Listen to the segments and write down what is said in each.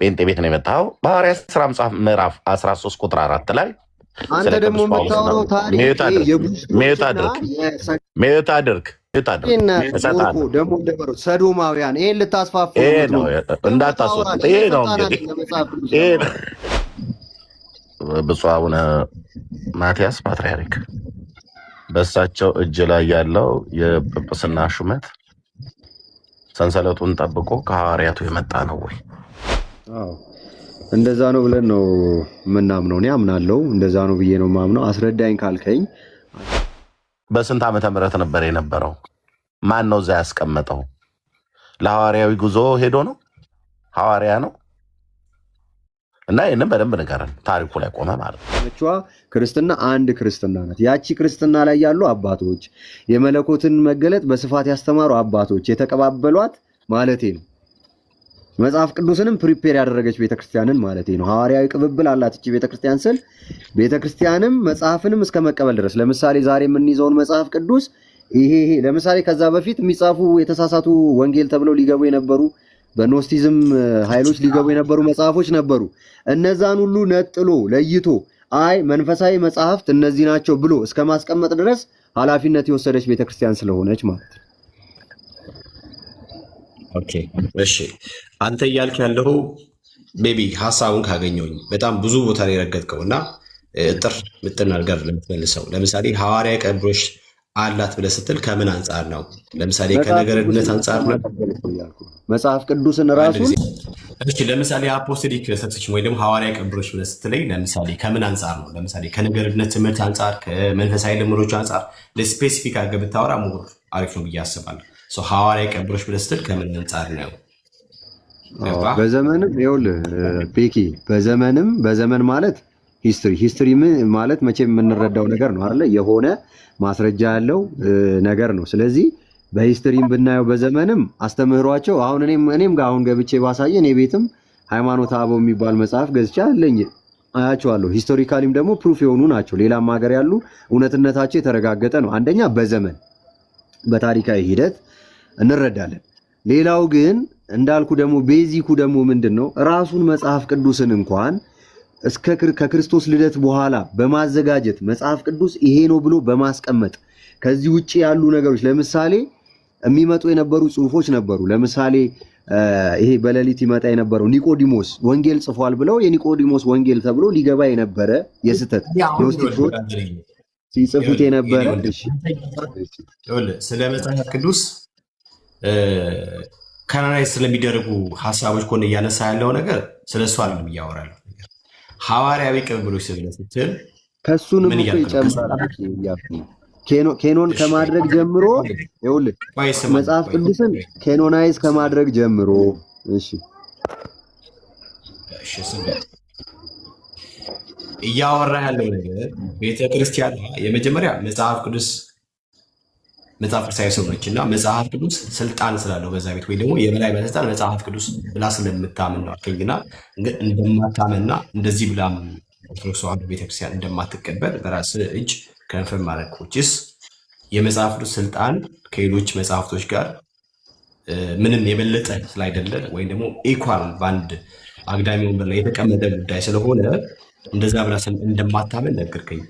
ጴንጤ ቤት ነው የመጣኸው። በሐዋርያት ሥራ መጽሐፍ ምዕራፍ 13 ቁጥር 4 ላይ አንተ ስለ ደግሞ ቅዱስ ጳውሎስ ነው። የምታወራው ታሪክ ሚዩት አድርግ፣ ሚዩት የቡሽሮችና አድርግ፣ ሚዩት አድርግ፣ ሚዩት አድርግ። ሞርኮ እሰጥሃለሁ። ደግሞ እንደበረው ሰዶማውያን ይሄን ልታስፋፉ ይሄ ነው የምትሞክሩት። እንዳታስወጡት። ይሄ ነው እንግዲህ ለመጽሐፍ ቅዱስ ይሄ ለማውራት ነው። ብፁዕ አቡነ ማትያስ ፓትርያርክ በእሳቸው እጅ ላይ ያለው የጵጵስና ሹመት ሰንሰለቱን ጠብቆ ከሐዋርያቱ የመጣ ነው ወይ? አዎ እንደዛ ነው ብለን ነው የምናምነው። እኔ አምናለሁ፣ እንደዛ ነው ብዬ ነው የማምነው። አስረዳኝ ካልከኝ በስንት ዓመተ ምህረት ነበር የነበረው? ማን ነው እዛ ያስቀመጠው? ለሐዋርያዊ ጉዞ ሄዶ ነው? ሐዋርያ ነው? እና ይህንም በደንብ ንገረን። ታሪኩ ላይ ቆመ ማለት ነው። ክርስትና አንድ ክርስትና ናት። ያቺ ክርስትና ላይ ያሉ አባቶች የመለኮትን መገለጥ በስፋት ያስተማሩ አባቶች የተቀባበሏት ማለቴ ነው። መጽሐፍ ቅዱስንም ፕሪፔር ያደረገች ቤተክርስቲያንን ማለቴ ነው። ሐዋርያዊ ቅብብል አላት እቺ ቤተክርስቲያን ስል ቤተክርስቲያንም መጽሐፍንም እስከ መቀበል ድረስ። ለምሳሌ ዛሬ የምንይዘውን መጽሐፍ ቅዱስ ይሄ ለምሳሌ ከዛ በፊት የሚጻፉ የተሳሳቱ ወንጌል ተብለው ሊገቡ የነበሩ በኖስቲዝም ኃይሎች ሊገቡ የነበሩ መጽሐፎች ነበሩ። እነዛን ሁሉ ነጥሎ ለይቶ አይ መንፈሳዊ መጽሐፍት እነዚህ ናቸው ብሎ እስከ ማስቀመጥ ድረስ ኃላፊነት የወሰደች ቤተክርስቲያን ስለሆነች ማለት ነው። ኦኬ እሺ፣ አንተ እያልክ ያለው ቤቢ ሀሳቡን ካገኘሁኝ በጣም ብዙ ቦታ ላይ ረገጥከው እና እጥር ምጥን አድርገህ ለምትመልሰው ለምሳሌ ሐዋርያ ቀብሮች አላት ብለህ ስትል ከምን አንጻር ነው? ለምሳሌ ከነገረድነት አንጻር ነው? መጽሐፍ ቅዱስን ራሱን እሺ፣ ለምሳሌ አፖስቶሊክ ሰክሴሽን ወይ ደግሞ ሐዋርያ ቀብሮች ብለህ ስትለኝ ለምሳሌ ከምን አንጻር ነው? ለምሳሌ ከነገረድነት ትምህርት አንጻር፣ ከመንፈሳዊ ልምዶች አንጻር ለስፔሲፊክ አድርገህ ብታወራ ሙር አሪፍ ነው ብዬ አስባለሁ። ሐዋርያ ቀብሮች ብለህ ስትል ከምን አንጻር ነው? በዘመንም ይኸውልህ ፔኪ በዘመን ማለት ሂስትሪ ማለት መቼም የምንረዳው ነገር ነው አይደለ? የሆነ ማስረጃ ያለው ነገር ነው። ስለዚህ በሂስትሪም ብናየው በዘመንም አስተምህሯቸው አሁን እኔም ጋር አሁን ገብቼ ባሳየ እኔ ቤትም ሃይማኖተ አበው የሚባል መጽሐፍ ገዝቼ አለኝ አያቸዋለሁ። ሂስቶሪካሊም ደግሞ ፕሩፍ የሆኑ ናቸው። ሌላም ሀገር ያሉ እውነትነታቸው የተረጋገጠ ነው። አንደኛ በዘመን በታሪካዊ ሂደት እንረዳለን። ሌላው ግን እንዳልኩ ደግሞ ቤዚኩ ደግሞ ምንድን ነው ራሱን መጽሐፍ ቅዱስን እንኳን ከክርስቶስ ልደት በኋላ በማዘጋጀት መጽሐፍ ቅዱስ ይሄ ነው ብሎ በማስቀመጥ ከዚህ ውጪ ያሉ ነገሮች ለምሳሌ የሚመጡ የነበሩ ጽሁፎች ነበሩ። ለምሳሌ ይሄ በሌሊት ይመጣ የነበረው ኒቆዲሞስ ወንጌል ጽፏል ብለው የኒቆዲሞስ ወንጌል ተብሎ ሊገባ የነበረ የስተት ኖስቲኮች ሲጽፉት የነበረ ስለ መጽሐፍ ቅዱስ ካናናይዝ ስለሚደረጉ ሀሳቦች ኮን እያነሳ ያለው ነገር ስለሱ አይደለም እያወራለሁ። ሐዋርያዊ ቅብብሎች ስትል ከሱንም እኮ ይጨምራል። ኬኖን ከማድረግ ጀምሮ ይኸውልህ መጽሐፍ ቅዱስን ኬኖናይዝ ከማድረግ ጀምሮ እሺ እያወራ ያለው ነገር ቤተክርስቲያን የመጀመሪያ መጽሐፍ ቅዱስ መጽሐፍ ቅዱሳዊ ሰዎች እና መጽሐፍ ቅዱስ ስልጣን ስላለው በዛ ቤት ወይ ደግሞ የበላይ ባለስልጣን መጽሐፍ ቅዱስ ብላ ስለምታምን ነው አልከኝና እንደማታምንና እንደዚህ ብላም ኦርቶዶክስ ተዋሕዶ ቤተክርስቲያን እንደማትቀበል በራስ እጅ ከንፈር ማድረግ ኮችስ የመጽሐፍ ቅዱስ ስልጣን ከሌሎች መጽሐፍቶች ጋር ምንም የበለጠ ስላይደለ ወይም ደግሞ ኢኳል በአንድ አግዳሚ ወንበር ላይ የተቀመጠ ጉዳይ ስለሆነ እንደዛ ብላ እንደማታምን ነገርከኝ።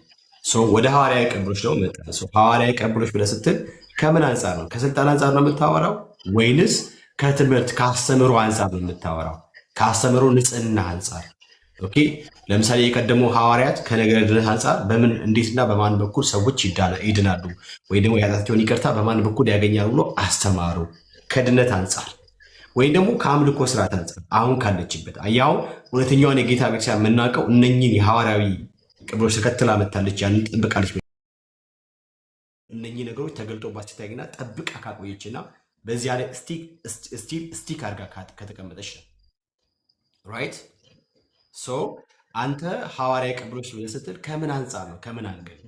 ወደ ሐዋርያዊ ቀብሮች ነው መጣ። ሐዋርያዊ ቀብሮች ብለህ ስትል ከምን አንጻር ነው? ከስልጣን አንጻር ነው የምታወራው ወይንስ ከትምህርት ከአስተምሮ አንጻር ነው የምታወራው? ከአስተምሮ ንጽህና አንጻር። ኦኬ ለምሳሌ የቀደሙ ሐዋርያት ከነገረ ድነት አንጻር በምን እንዴትና በማን በኩል ሰዎች ይድናሉ ወይ ደግሞ የኃጢአታቸውን ይቅርታ በማን በኩል ያገኛሉ ብሎ አስተማሩ። ከድነት አንጻር ወይም ደግሞ ከአምልኮ ስርዓት አንጻር አሁን ካለችበት ያው እውነተኛዋን የጌታ ቤተክርስቲያን የምናውቀው እነኝን የሐዋርያዊ ቅብሮች ተከትላ መታለች። ያንን ጠብቃለች። እነኚህ ነገሮች ተገልጦባት ሲታይና ጠብቃ ካቆየችና በዚያ ላይ ስቲክ አድርጋ ከተቀመጠች ነው። ራይት አንተ ሐዋርያዊ ቅብሮች ብለህ ስትል ከምን አንጻር ነው? ከምን አንገድ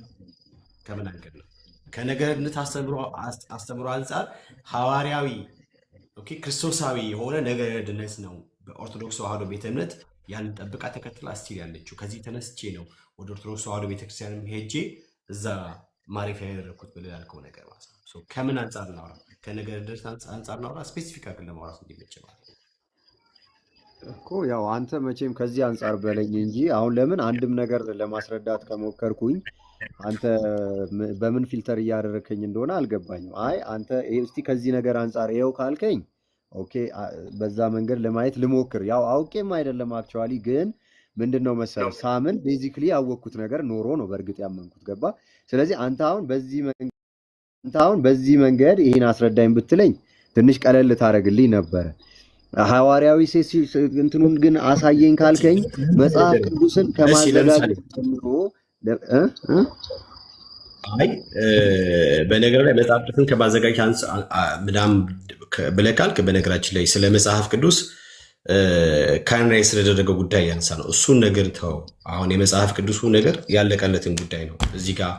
ነው? ከነገርነት አስተምሮ አንጻር ሐዋርያዊ ክርስቶሳዊ የሆነ ነገረድነት ነው በኦርቶዶክስ ተዋሕዶ ቤተ እምነት ያንን ጠብቃ ተከትላ ስቲል ያለችው። ከዚህ ተነስቼ ነው ወደ ኦርቶዶክስ ተዋሕዶ ቤተክርስቲያን ሄጄ እዛ ማረፊያ ያደረኩት ብለህ ያልከው ነገር ማለት ነው። ከምን አንጻር እናውራ? ከነገረድነት አንጻር እናውራ? ስፔሲፊክ አድርገን ለማውራት እንዲመች ማለት ነው። እኮ ያው አንተ መቼም ከዚህ አንጻር በለኝ እንጂ አሁን ለምን አንድም ነገር ለማስረዳት ከሞከርኩኝ አንተ በምን ፊልተር እያደረከኝ እንደሆነ አልገባኝም። አይ አንተ እስቲ ከዚህ ነገር አንጻር ይኸው ካልከኝ ኦኬ፣ በዛ መንገድ ለማየት ልሞክር። ያው አውቄም አይደለም አክቹዋሊ፣ ግን ምንድነው መሰለህ ሳምን ቤዚክሊ ያወቅኩት ነገር ኖሮ ነው በእርግጥ ያመንኩት። ገባ? ስለዚህ አንተ አሁን በዚህ መንገድ ይህን አስረዳኝ ብትለኝ ትንሽ ቀለል ታደርግልኝ ነበረ። ሐዋርያዊ እንትኑን ግን አሳየኝ ካልከኝ መጽሐፍ ቅዱስን ከማዘጋጀት ጀምሮ አይ በነገር ላይ መጽሐፍ ቅዱስን ከማዘጋጀት ምናምን ብለህ ካልክ በነገራችን ላይ ስለ መጽሐፍ ቅዱስ ካናይ ስለደረገው ጉዳይ ያነሳ ነው። እሱን ነገር ተው። አሁን የመጽሐፍ ቅዱሱ ነገር ያለቀለትን ጉዳይ ነው። እዚህ ጋር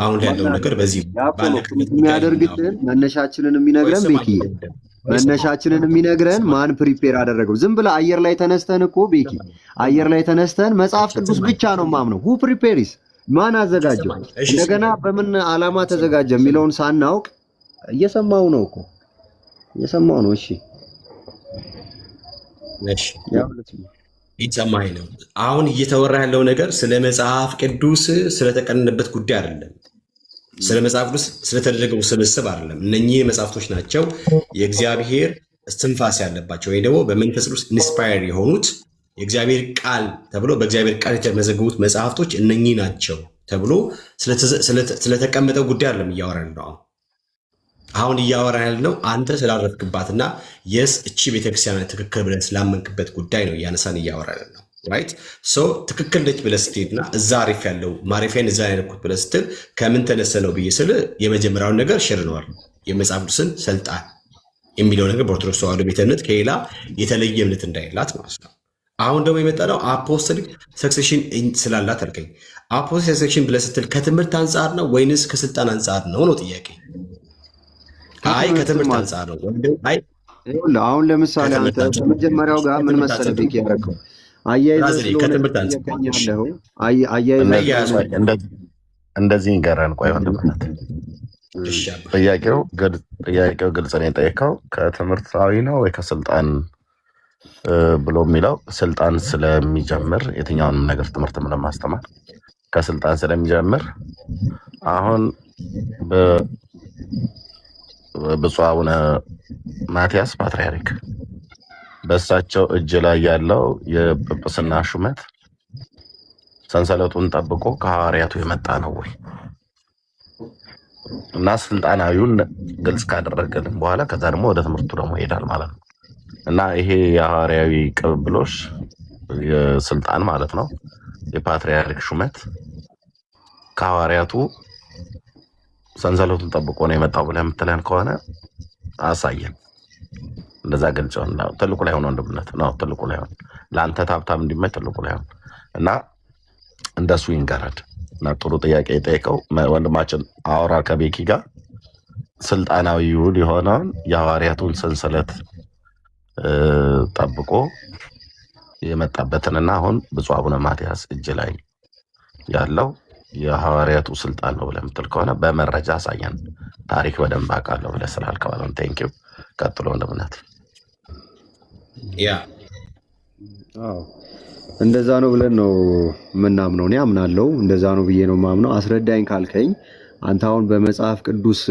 አሁን ያለው ነገር በዚህ ባለቀለት የሚያደርግልን መነሻችንን የሚነግረን ቤኪ መነሻችንን የሚነግረን ማን ፕሪፔር አደረገው? ዝም ብለህ አየር ላይ ተነስተን እኮ ቤኪ አየር ላይ ተነስተን መጽሐፍ ቅዱስ ብቻ ነው ማምነው። ሁ ፕሪፔሪስ ማን አዘጋጀው? እንደገና በምን ዓላማ ተዘጋጀ የሚለውን ሳናውቅ እየሰማው ነው እኮ እየሰማው ነው። እሺ ይሰማኝ ነው። አሁን እየተወራ ያለው ነገር ስለ መጽሐፍ ቅዱስ ስለተቀነነበት ጉዳይ አይደለም። ስለ መጽሐፍ ቅዱስ ስለተደረገው ስብስብ አይደለም። እነኚህ መጽሐፍቶች ናቸው የእግዚአብሔር እስትንፋስ ያለባቸው ወይ ደግሞ በመንፈስ ቅዱስ ኢንስፓየር የሆኑት የእግዚአብሔር ቃል ተብሎ በእግዚአብሔር ቃል የተመዘገቡት መጽሐፍቶች እነኚህ ናቸው ተብሎ ስለተቀመጠው ጉዳይ አይደለም እያወራን ነው። አሁን እያወራን ያልነው አንተ ስላረፍክባትና የስ እቺ ቤተክርስቲያን ትክክል ብለህ ስላመንክበት ጉዳይ ነው እያነሳን እያወራን ነው። ራይት ሶ ትክክል ነች ብለህ ስትሄድና እዛ አሪፍ ያለው ማረፊያን እዛ ያደረኩት ብለህ ስትል ከምን ተነሰ ነው ብዬ ስል የመጀመሪያውን ነገር ሽርነዋል። የመጽሐፍ ቅዱስን ስልጣን የሚለው ነገር በኦርቶዶክስ ተዋሕዶ ቤተ እምነት ከሌላ የተለየ እምነት እንዳይላት ማለት ነው። አሁን ደግሞ የመጣነው አፖስቶሊክ ሰክሴሽን ስላላት አልከኝ። አፖስቶሊክ ሰክሴሽን ብለህ ስትል ከትምህርት አንጻር ነው ወይንስ ከስልጣን አንጻር ነው ነው ጥያቄ? አይ ከትምህርት አንጻር ነው። አሁን ለምሳሌ አንተ በመጀመሪያው ጋር ምን መሰለህ ቤኪ ያደረገው እንደዚህ ንገረን። ቆይ ወንድምነት ጥያቄው ግልጽ ነው የጠየቀው። ከትምህርታዊ ነው ወይ ከስልጣን ብሎ የሚለው ስልጣን ስለሚጀምር የትኛውንም ነገር ትምህርት ለማስተማር ከስልጣን ስለሚጀምር አሁን ብፁዕ አቡነ ማትያስ ፓትርያርክ በእሳቸው እጅ ላይ ያለው የጵጵስና ሹመት ሰንሰለቱን ጠብቆ ከሐዋርያቱ የመጣ ነው ወይ? እና ስልጣናዊውን ግልጽ ካደረገልን በኋላ ከዛ ደግሞ ወደ ትምህርቱ ደግሞ ይሄዳል ማለት ነው። እና ይሄ የሐዋርያዊ ቅብብሎሽ የስልጣን ማለት ነው የፓትርያርክ ሹመት ከሐዋርያቱ ሰንሰለቱን ጠብቆ ነው የመጣው ብለህ የምትለን ከሆነ አሳየን። እንደዛ ግልጽ ነው። ትልቁ ላይ ሆኖ ወንድምነት ነው። ትልቁ ላይ ሆኖ ለአንተ ታብታም እንዲመች ትልቁ ላይ ሆኖ እና እንደሱ ይንገረድ እና ጥሩ ጥያቄ የጠየቀው ወንድማችን አውራ ከቤኪ ጋር ስልጣናዊ ይሁን የሆነውን የሐዋርያቱን ሰንሰለት ጠብቆ የመጣበትንና አሁን ብፁዕ አቡነ ማትያስ እጅ ላይ ያለው የሐዋርያቱ ስልጣን ነው ብለህ የምትል ከሆነ በመረጃ አሳየን። ታሪክ በደንብ አውቃለሁ ብለህ ስላልከው ነው። ቴንኪው። ቀጥሎ ወንድምነት። እንደዛ ነው ብለን ነው የምናምነው። እኔ አምናለሁ፣ እንደዛ ነው ብዬ ነው የማምነው። አስረዳኝ ካልከኝ አንተ አሁን በመጽሐፍ ቅዱስ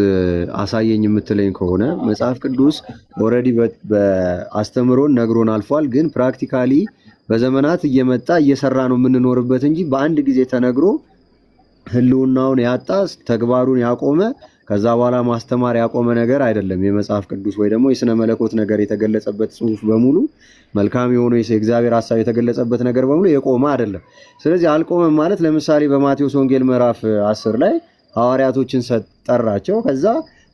አሳየኝ የምትለኝ ከሆነ መጽሐፍ ቅዱስ ኦልሬዲ በአስተምሮን ነግሮን አልፏል። ግን ፕራክቲካሊ በዘመናት እየመጣ እየሰራ ነው የምንኖርበት እንጂ በአንድ ጊዜ ተነግሮ ህልውናውን ያጣ ተግባሩን ያቆመ ከዛ በኋላ ማስተማር ያቆመ ነገር አይደለም። የመጽሐፍ ቅዱስ ወይ ደግሞ የስነ መለኮት ነገር የተገለጸበት ጽሑፍ በሙሉ መልካም የሆነ የእግዚአብሔር ሐሳብ የተገለጸበት ነገር በሙሉ የቆመ አይደለም። ስለዚህ አልቆመም ማለት ለምሳሌ በማቴዎስ ወንጌል ምዕራፍ 10 ላይ ሐዋርያቶችን ጠራቸው። ከዛ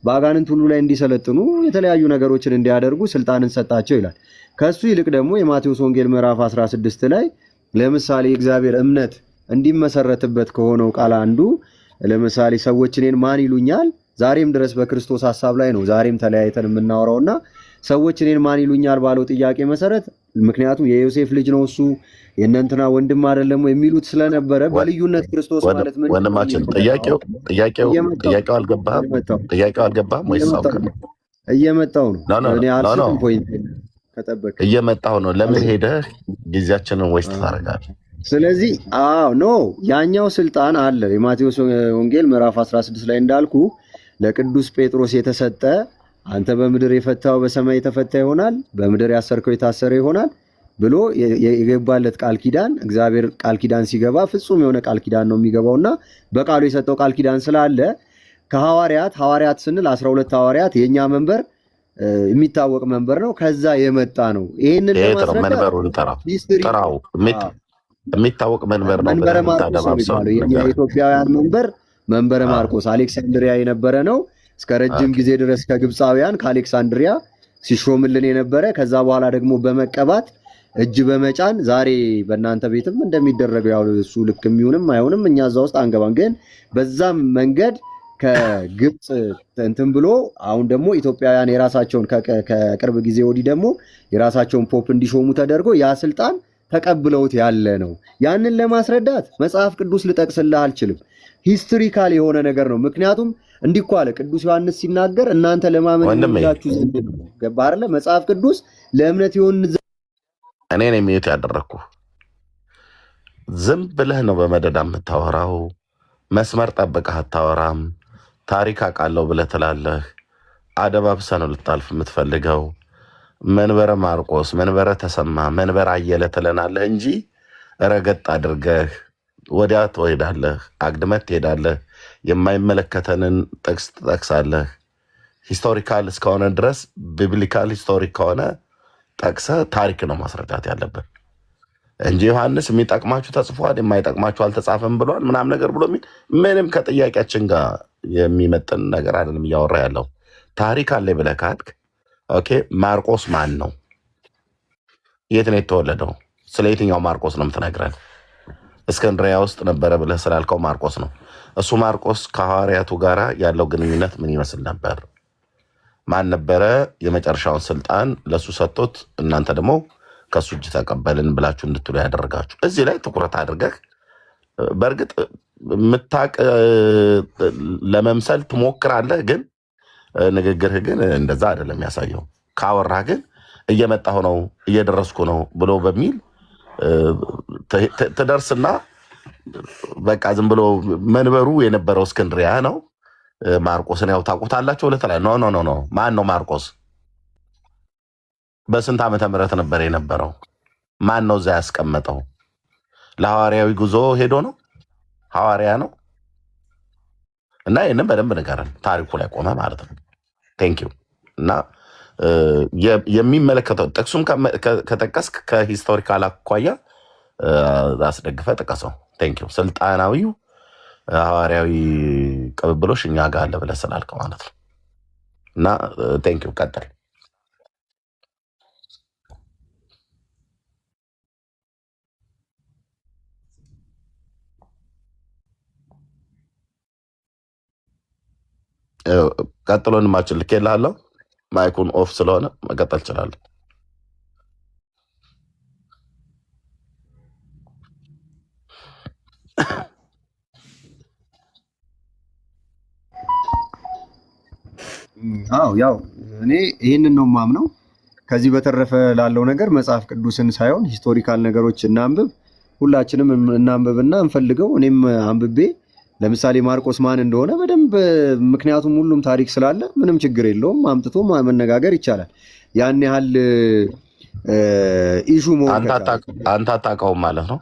በአጋንንት ሁሉ ላይ እንዲሰለጥኑ የተለያዩ ነገሮችን እንዲያደርጉ ስልጣንን ሰጣቸው ይላል። ከሱ ይልቅ ደግሞ የማቴዎስ ወንጌል ምዕራፍ 16 ላይ ለምሳሌ የእግዚአብሔር እምነት እንዲመሰረትበት ከሆነው ቃል አንዱ ለምሳሌ ሰዎች እኔን ማን ይሉኛል? ዛሬም ድረስ በክርስቶስ ሐሳብ ላይ ነው ዛሬም ተለያይተን የምናወራውና ሰዎች እኔን ማን ይሉኛል ባለው ጥያቄ መሰረት ምክንያቱም የዮሴፍ ልጅ ነው እሱ የእነንትና ወንድም አይደለም የሚሉት ስለነበረ በልዩነት ክርስቶስ ማለት ምን ወንድማችን ጥያቄው አልገባም ወይስ አውቀህ እየመጣው ነው? እኔ አልሰጥም ፖይንት ከጠበቅ እየመጣሁ ነው። ለምን ሄደህ ጊዜያችንን ወይስ ታደርጋለህ? ስለዚህ ኖ ያኛው ስልጣን አለ። የማቴዎስ ወንጌል ምዕራፍ 16 ላይ እንዳልኩ ለቅዱስ ጴጥሮስ የተሰጠ አንተ በምድር የፈታው በሰማይ የተፈታ ይሆናል፣ በምድር ያሰርከው የታሰረ ይሆናል ብሎ የገባለት ቃል ኪዳን፣ እግዚአብሔር ቃል ኪዳን ሲገባ ፍጹም የሆነ ቃል ኪዳን ነው የሚገባውና በቃሉ የሰጠው ቃል ኪዳን ስላለ ሐዋርያት ስንል 12 ሐዋርያት የኛ መንበር የሚታወቅ መንበር ነው። ከዛ የመጣ ነው። ይሄንን ለማስረዳት ጥራው የሚታወቅ መንበር ነው። መንበረ ማርቆስ የሚባለው የኢትዮጵያውያን መንበረ ማርቆስ አሌክሳንድሪያ የነበረ ነው። እስከ ረጅም ጊዜ ድረስ ከግብፃውያን ከአሌክሳንድሪያ ሲሾምልን የነበረ ከዛ በኋላ ደግሞ በመቀባት እጅ በመጫን ዛሬ በእናንተ ቤትም እንደሚደረገው ያው እሱ ልክ የሚሆንም አይሆንም እኛ እዛ ውስጥ አንገባም። ግን በዛም መንገድ ከግብፅ እንትን ብሎ አሁን ደግሞ ኢትዮጵያውያን የራሳቸውን ከቅርብ ጊዜ ወዲህ ደግሞ የራሳቸውን ፖፕ እንዲሾሙ ተደርጎ ያ ስልጣን ተቀብለውት ያለ ነው። ያንን ለማስረዳት መጽሐፍ ቅዱስ ልጠቅስልህ አልችልም። ሂስቶሪካል የሆነ ነገር ነው። ምክንያቱም እንዲህ እኮ አለ ቅዱስ ዮሐንስ ሲናገር እናንተ ለማመን የሚላችሁ ዘንድ ነው። ገባህ አይደለ? መጽሐፍ ቅዱስ ለእምነት ይሆን እኔ ነኝ ሚዩት ያደረግኩ። ዝም ብለህ ነው በመደዳ የምታወራው። መስመር ጠብቀህ አታወራም። ታሪክ አውቃለሁ ብለህ ትላለህ። አደባብሰህ ነው ልታልፍ የምትፈልገው። መንበረ ማርቆስ፣ መንበረ ተሰማ፣ መንበረ አየለ ትለናለህ እንጂ ረገጥ አድርገህ ወዲያ ትሄዳለህ፣ አግድመት ትሄዳለህ። የማይመለከተንን ጥቅስ ትጠቅሳለህ። ሂስቶሪካል እስከሆነ ድረስ ቢብሊካል ሂስቶሪክ ከሆነ ጠቅሰህ ታሪክ ነው ማስረዳት ያለብን እንጂ ዮሐንስ የሚጠቅማችሁ ተጽፏል፣ የማይጠቅማችሁ አልተጻፈም ብሏል ምናምን ነገር ብሎ ምንም ከጥያቄያችን ጋር የሚመጥን ነገር አይደለም እያወራ ያለው። ታሪክ አለ ብለህ ካልክ ኦኬ፣ ማርቆስ ማን ነው? የት ነው የተወለደው? ስለ የትኛው ማርቆስ ነው የምትነግረን? እስክንድሪያ ውስጥ ነበረ ብለህ ስላልከው ማርቆስ ነው። እሱ ማርቆስ ከሐዋርያቱ ጋር ያለው ግንኙነት ምን ይመስል ነበር? ማን ነበረ የመጨረሻውን ስልጣን ለሱ ሰጥቶት እናንተ ደግሞ ከሱ እጅ ተቀበልን ብላችሁ እንድትሉ ያደረጋችሁ? እዚህ ላይ ትኩረት አድርገህ በእርግጥ የምታቅ ለመምሰል ትሞክራለህ፣ ግን ንግግርህ ግን እንደዛ አይደለም ያሳየው። ካወራህ ግን እየመጣሁ ነው እየደረስኩ ነው ብሎ በሚል ትደርስና በቃ ዝም ብሎ መንበሩ የነበረው እስክንድሪያ ነው። ማርቆስን ያው ታውቁታላችሁ ለተለያዩ ኖ ማን ነው ማርቆስ? በስንት ዓመተ ምህረት ነበር የነበረው? ማን ነው እዛ ያስቀመጠው? ለሐዋርያዊ ጉዞ ሄዶ ነው? ሐዋርያ ነው? እና ይህንም በደንብ ንገረን። ታሪኩ ላይ ቆመ ማለት ነው። ቴንኪው። እና የሚመለከተው ጥቅሱም ከጠቀስክ ከሂስቶሪካል አኳያ አስደግፈ ጥቀሰው። ቴንኪው። ስልጣናዊው ሐዋርያዊ ቅብብሎሽ እኛ ጋር አለ ብለህ ስላልክ ማለት ነው። እና ቴንኪው። ቀጥል። ቀጥሎን ማችን ልኬልሃለሁ። ማይኩን ኦፍ ስለሆነ መቀጠል እችላለሁ። ያው እኔ ይህንን ነው የማምነው። ከዚህ በተረፈ ላለው ነገር መጽሐፍ ቅዱስን ሳይሆን ሂስቶሪካል ነገሮች እናንብብ፣ ሁላችንም እናንብብና እንፈልገው። እኔም አንብቤ ለምሳሌ ማርቆስ ማን እንደሆነ በደንብ ምክንያቱም ሁሉም ታሪክ ስላለ ምንም ችግር የለውም፣ አምጥቶ መነጋገር ይቻላል። ያን ያህል ኢሹ መሆን አንተ አታውቀውም ማለት ነው።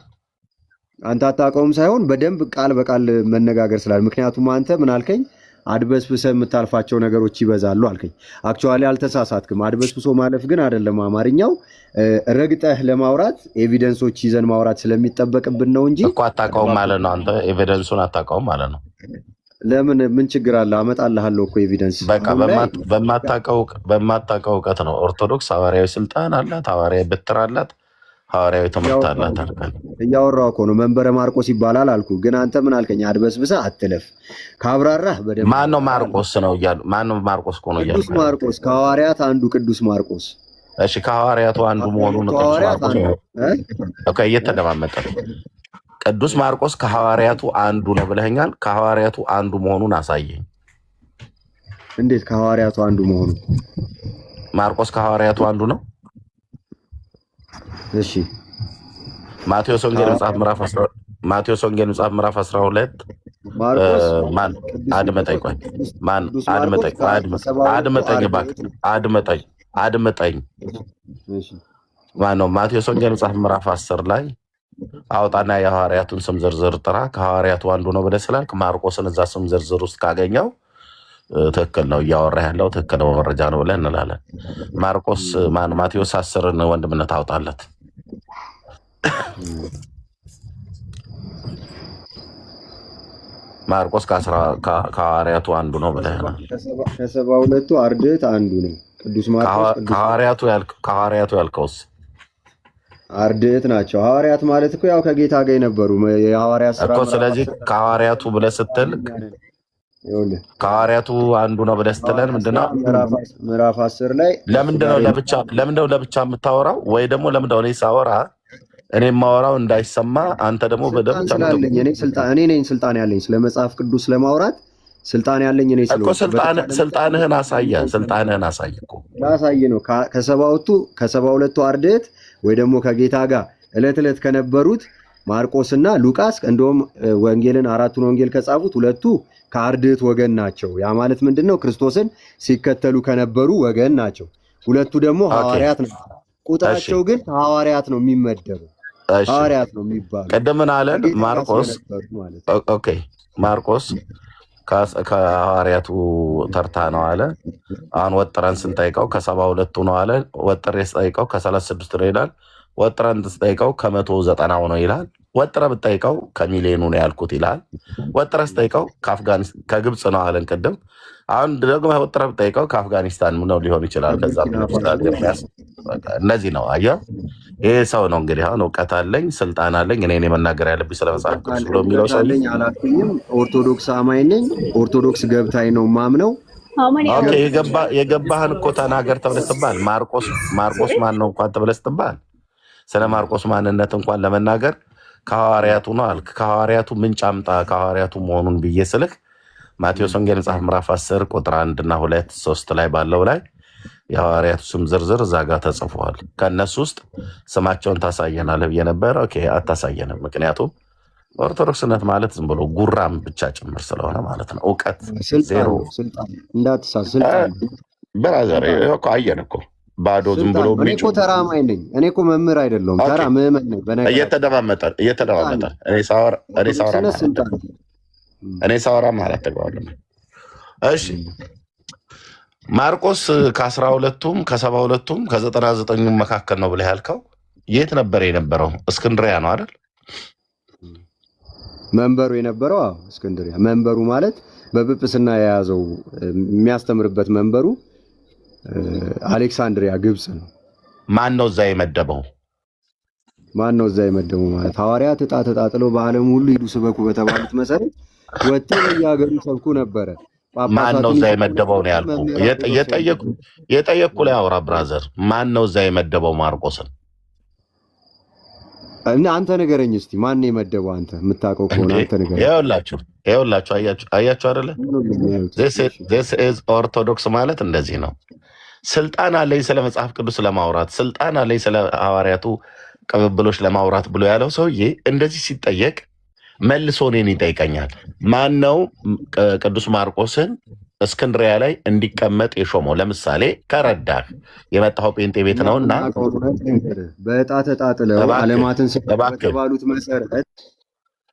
አንተ አታውቀውም ሳይሆን በደንብ ቃል በቃል መነጋገር ስላለ፣ ምክንያቱም አንተ ምን አልከኝ? አድበስብሰ የምታልፋቸው ነገሮች ይበዛሉ አልከኝ። አክቹዋሊ አልተሳሳትክም። አድበስብሶ ማለፍ ግን አይደለም አማርኛው። ረግጠህ ለማውራት ኤቪደንሶች ይዘን ማውራት ስለሚጠበቅብን ነው እንጂ እኮ አታውቀውም ማለት ነው። አንተ ኤቪደንሱን አታውቀውም ማለት ነው። ለምን ምን ችግር አለ? አመጣልሃለሁ እኮ ኤቪደንስ። በቃ በማታውቀው እውቀት ነው። ኦርቶዶክስ ሐዋርያዊ ስልጣን አላት፣ ሐዋርያዊ ብትር አላት፣ ሐዋርያዊ ትምህርት አላት አልከኝ። እያወራሁ እኮ ነው። መንበረ ማርቆስ ይባላል አልኩ። ግን አንተ ምን አልከኝ? አድበስብሰህ አትለፍ። ካብራራህ በደምብ ማን ነው ማርቆስ ነው እያሉ ማን ነው ማርቆስ እኮ ነው እያሉ ቅዱስ ማርቆስ ከሐዋርያት አንዱ ቅዱስ ማርቆስ። እሺ ከሐዋርያቱ አንዱ መሆኑን ቅዱስ ማርቆስ ኦኬ፣ እየተደማመጠ ቅዱስ ማርቆስ ከሐዋርያቱ አንዱ ነው ብለኸኛል። ከሐዋርያቱ አንዱ መሆኑን አሳየኝ። እንዴት ከሐዋርያቱ አንዱ መሆኑ? ማርቆስ ከሐዋርያቱ አንዱ ነው? እሺ ማቴዎስ ወንጌል መጽሐፍ ምዕራፍ 12 ማቴዎስ ወንጌል መጽሐፍ ምዕራፍ 12 ማርቆስ ማን አድመጠኝ፣ ቆይ ማን ቅዱስ አድመጠኝ፣ ማርቆስ አድመጠኝ እባክህ አድመጠኝ። እሺ ማን ነው? ማቴዎስ ወንጌል መጽሐፍ ምዕራፍ 10 ላይ አውጣና የሐዋርያቱን ስም ዝርዝር ጥራ፣ ከሐዋርያቱ አንዱ ነው ብለህ ስላልክ ማርቆስን እዛ ስም ዝርዝር ውስጥ ካገኘው ትክክል ነው እያወራ ያለው ትክክል ነው መረጃ ነው ብለን እንላለን። ማርቆስ ማቴዎስ 10ን ወንድምነት አውጣለት። ማርቆስ ከሐዋርያቱ አንዱ ነው ብለናል። ከ72ቱ አርድእት አንዱ ነው ቅዱስ ማርቆስ። ከሐዋርያቱ ያልከውስ አርድእት ናቸው። ሐዋርያት ማለት እኮ ያው ከጌታ ጋር የነበሩ የሐዋርያት ስራ እኮ። ስለዚህ ከሐዋርያቱ ብለህ ስትል ከሐዋርያቱ አንዱ ነው ብለህ ስትለን ምንድነው ምዕራፍ 10 ላይ ለምንድነው ለብቻ የምታወራው? ወይ ደግሞ ለምንድነው እኔ ሳወራ እኔ የማወራው እንዳይሰማ አንተ ደግሞ በደምብ እኔ ነኝ ስልጣን ያለኝ ስለ መጽሐፍ ቅዱስ ለማውራት ስልጣን ያለኝ እኔ እኮ ስልጣንህን አሳየ እኮ ላሳይ ነው። ከ72ቱ አርድእት ወይ ደግሞ ከጌታ ጋር ዕለት ዕለት ከነበሩት ማርቆስና ሉቃስ እንደውም ወንጌልን አራቱን ወንጌል ከጻፉት ሁለቱ ከአርድእት ወገን ናቸው። ያ ማለት ምንድነው? ክርስቶስን ሲከተሉ ከነበሩ ወገን ናቸው። ሁለቱ ደግሞ ሐዋርያት ናቸው። ቁጥራቸው ግን ሐዋርያት ነው የሚመደቡ ሐዋርያት ነው የሚባሉ። ቀደምን አለን ማርቆስ ከሐዋርያቱ ተርታ ነው አለ። አሁን ወጥረን ስንጠይቀው ከ72ቱ ነው አለ። ወጥሬ ስጠይቀው ከ36 ነው ይላል። ወጥረን ስጠይቀው ከ190 ነው ይላል። ወጥረ ብጠይቀው ከሚሊዮኑ ነው ያልኩት ይላል። ወጥረ ስጠይቀው ከግብፅ ነው አለን ቅድም። አሁን ደግሞ ወጥረ ብጠይቀው ከአፍጋኒስታን ነው ሊሆን ይችላል። ከዛ እነዚህ ነው አየህ። ይሄ ሰው ነው እንግዲህ አሁን እውቀት አለኝ ስልጣን አለኝ እኔ መናገር ያለብኝ ስለ መጽሐፍ ቅዱስ ብሎ የሚለው ሰው አላልኩኝም። ኦርቶዶክስ አማኝ ነኝ። ኦርቶዶክስ ገብታኝ ነው ማምነው። የገባህን እኮ ተናገር ተብለህ ስትባል ማርቆስ ማን ነው እንኳን ተብለህ ስትባል ስለ ማርቆስ ማንነት እንኳን ለመናገር ከሐዋርያቱ ነው አልክ። ከሐዋርያቱ ምንጭ አምጣ ከሐዋርያቱ መሆኑን ብዬ ስልክ ማቴዎስ ወንጌል መጽሐፍ ምዕራፍ 10 ቁጥር 1 እና 2 3 ላይ ባለው ላይ የሐዋርያቱ ስም ዝርዝር እዛ ጋር ተጽፏል። ከእነሱ ውስጥ ስማቸውን ታሳየናለህ ብዬ ነበር። ኦኬ አታሳየንም። ምክንያቱም ኦርቶዶክስነት ማለት ዝም ብሎ ጉራም ብቻ ጭምር ስለሆነ ማለት ነው። እውቀት ዜሮ ብራዘር እኮ አየን እኮ ባዶ ዝም ብሎ እኔ እኮ ተራ አማኝ ነኝ። እኔ እኮ መምህር አይደለሁም፣ ተራ ምዕመን ነኝ። እየተደማመጠ እኔ ሳወራ ማለት ተግባለሁ። እሺ ማርቆስ ከ12ቱም ከ72ቱም ከ99ኙም መካከል ነው ብለህ ያልከው የት ነበር የነበረው? እስክንድሪያ ነው አይደል? መንበሩ የነበረው እስክንድሪያ። መንበሩ ማለት በጵጵስና የያዘው የሚያስተምርበት መንበሩ አሌክሳንድሪያ ግብጽ ነው። ማን ነው እዛ የመደበው? ማለት ሐዋርያት ዕጣ ተጣጥለው በዓለም ሁሉ ሂዱ ስበኩ በተባሉት መሰረት ወጥተው በየሀገሩ ሰብኩ ነበረ። ማን ነው እዛ የመደበው ነው ያልኩህ። የጠየቅኩ ላይ አውራ ብራዘር። ማን ነው እዛ የመደበው ማርቆስን? አንተ ንገረኝ እስቲ። ማን ነው የመደበው? አንተ የምታውቀው ከሆነ አንተ ንገረኝ። ይኸውላችሁ አያችሁ አይደለ? this is ኦርቶዶክስ ማለት እንደዚህ ነው። ስልጣን አለኝ ስለ መጽሐፍ ቅዱስ ለማውራት፣ ስልጣን አለኝ ስለ ሐዋርያቱ ቅብብሎች ለማውራት ብሎ ያለው ሰውዬ እንደዚህ ሲጠየቅ መልሶ እኔን ይጠይቀኛል። ማን ነው ቅዱስ ማርቆስን እስክንድሪያ ላይ እንዲቀመጥ የሾመው? ለምሳሌ ከረዳህ የመጣው ጴንጤ ቤት ነውና በዕጣ ተጣጥለው ዓለማትን በተባሉት መሰረት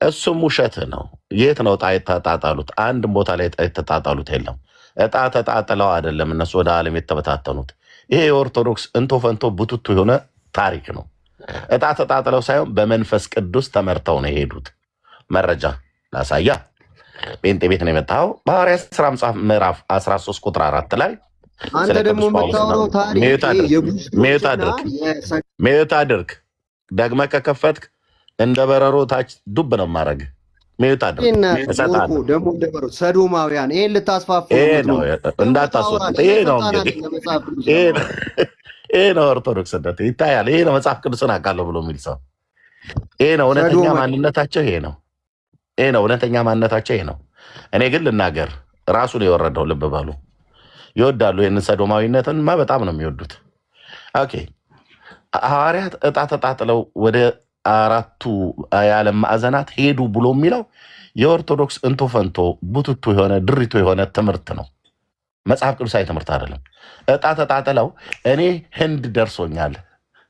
እሱም ውሸት ነው። የት ነው ዕጣ የተጣጣሉት? አንድ ቦታ ላይ ዕጣ የተጣጣሉት የለም። ዕጣ ተጣጥለው አይደለም እነሱ ወደ ዓለም የተበታተኑት። ይሄ የኦርቶዶክስ እንቶ ፈንቶ ቡቱቱ የሆነ ታሪክ ነው። ዕጣ ተጣጥለው ሳይሆን በመንፈስ ቅዱስ ተመርተው ነው የሄዱት። መረጃ ላሳያ። ጴንጤ ቤት ነው የመጣው። በሐዋርያት ሥራ መጽሐፍ ምዕራፍ 13 ቁጥር 4 ላይ አንተ ደግሞ የምታወራው ታሪክ ሚዩት አድርግ። ደግመህ ከከፈትክ እንደ በረሮ ታች ዱብ ነው ማድረግ። ሚዩት አድርግ። ደግሞ እንደ በረሮ ሰዶማውያን ይሄን ልታስፋፉ ነው እንዳታስወጥ። ይሄ ነው እንግዲህ ይሄ ነው ኦርቶዶክስነት ይታያል። ይሄ ነው መጽሐፍ ቅዱስን አውቃለሁ ብሎ የሚል ሰው። ይሄ ነው እውነተኛ ማንነታቸው። ይሄ ነው እውነተኛ ማንነታቸው። ይሄ ነው። እኔ ግን ልናገር ራሱ ነው የወረደው። ልብ በሉ። ይወዳሉ ይህንን ሰዶማዊነትን በጣም ነው የሚወዱት። ኦኬ ሐዋርያት ዕጣ ተጣጥለው ወደ አራቱ የዓለም ማዕዘናት ሄዱ ብሎ የሚለው የኦርቶዶክስ እንቶ ፈንቶ ቡትቶ የሆነ ድሪቶ የሆነ ትምህርት ነው። መጽሐፍ ቅዱሳዊ ትምህርት አይደለም። ዕጣ ተጣጥለው እኔ ህንድ ደርሶኛል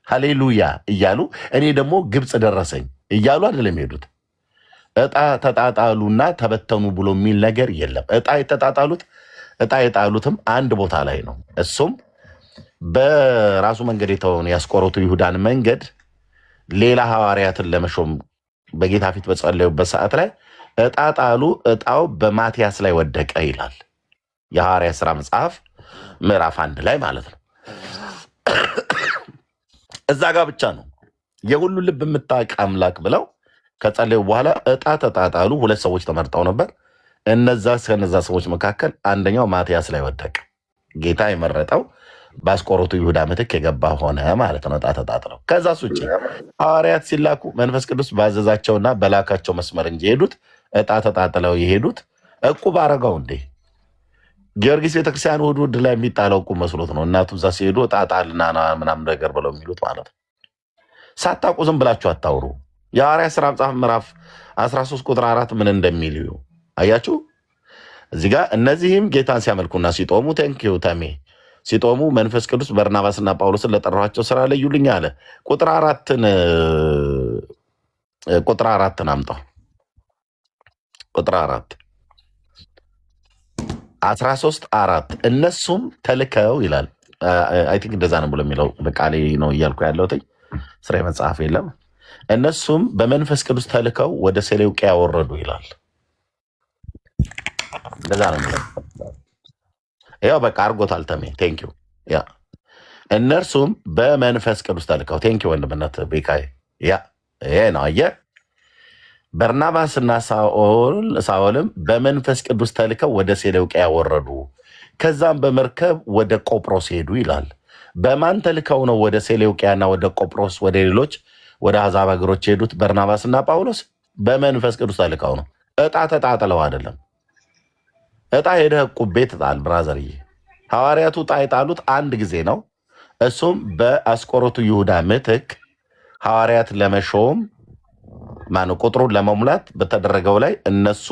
ሃሌሉያ እያሉ እኔ ደግሞ ግብፅ ደረሰኝ እያሉ አይደለም ሄዱት። ዕጣ ተጣጣሉና ተበተኑ ብሎ የሚል ነገር የለም። ዕጣ የጣሉትም አንድ ቦታ ላይ ነው። እሱም በራሱ መንገድ የተውን ያስቆሮቱ ይሁዳን መንገድ ሌላ ሐዋርያትን ለመሾም በጌታ ፊት በጸለዩበት ሰዓት ላይ ዕጣ ጣሉ። ዕጣው በማቲያስ ላይ ወደቀ ይላል የሐዋርያት ሥራ መጽሐፍ ምዕራፍ 1 ላይ ማለት ነው። እዛ ጋር ብቻ ነው የሁሉ ልብ የምታውቅ አምላክ ብለው ከጸለዩ በኋላ ዕጣ ተጣጣሉ። 2 ሰዎች ተመርጠው ነበር። ከነዛ ሰዎች መካከል አንደኛው ማቲያስ ላይ ወደቀ። ጌታ የመረጠው በአስቆሮቱ ይሁዳ ምትክ የገባ ሆነ ማለት ነው። ዕጣ ተጣጥለው ከዛስ ውጭ ሐዋርያት ሲላኩ መንፈስ ቅዱስ ባዘዛቸውና በላካቸው መስመር እንጂ የሄዱት ዕጣ ተጣጥለው የሄዱት ዕቁብ አረገው እንዴ? ጊዮርጊስ ቤተክርስቲያን እሑድ ላይ የሚጣለው ዕቁብ መስሎት ነው እናቱ እዛ ሲሄዱ ዕጣ ጣልና ምናምን ነገር ብለው የሚሉት ማለት ነው። ሳታውቁ ዝም ብላችሁ አታውሩ። የሐዋርያት ሥራ መጽሐፍ ምዕራፍ 13 ቁጥር 4 ምን እንደሚል አያችሁ። እዚህ ጋር እነዚህም ጌታን ሲያመልኩና ሲጦሙ ቴንኪው ተሜ ሲጦሙ መንፈስ ቅዱስ በርናባስና ጳውሎስን ለጠራኋቸው ስራ ለዩልኝ አለ። ቁጥር አራትን አምጣው። ቁጥር 13:4 እነሱም ተልከው ይላል። አይ ቲንክ እንደዛ ነው ብሎ የሚለው በቃሌ ነው እያልኩ ያለሁት ስራ መጽሐፍ የለም። እነሱም በመንፈስ ቅዱስ ተልከው ወደ ሴሌውቅያ ወረዱ ይላል። እንደዛ ነው የሚለው። ያው በቃ አርጎታል ተሜ ቴንኪው። ያ እነርሱም በመንፈስ ቅዱስ ተልከው ቴንኪው ወንድምነት ቤካይ ያ ይሄ ነው አየህ። በርናባስና ሳኦልም በመንፈስ ቅዱስ ተልከው ወደ ሴሌውቅያ ወረዱ፣ ከዛም በመርከብ ወደ ቆጵሮስ ሄዱ ይላል። በማን ተልከው ነው ወደ ሴሌውቅያና ወደ ቆጵሮስ ወደ ሌሎች ወደ አሕዛብ ሀገሮች የሄዱት? በርናባስና ጳውሎስ በመንፈስ ቅዱስ ተልከው ነው። ዕጣ ተጣጥለው አይደለም። ዕጣ ሄደህ ዕቁብ ቤት ጣል ብራዘርዬ። ሐዋርያቱ ዕጣ የጣሉት አንድ ጊዜ ነው። እሱም በአስቆሮቱ ይሁዳ ምትክ ሐዋርያት ለመሾም ማነው ቁጥሩን ለመሙላት በተደረገው ላይ እነሱ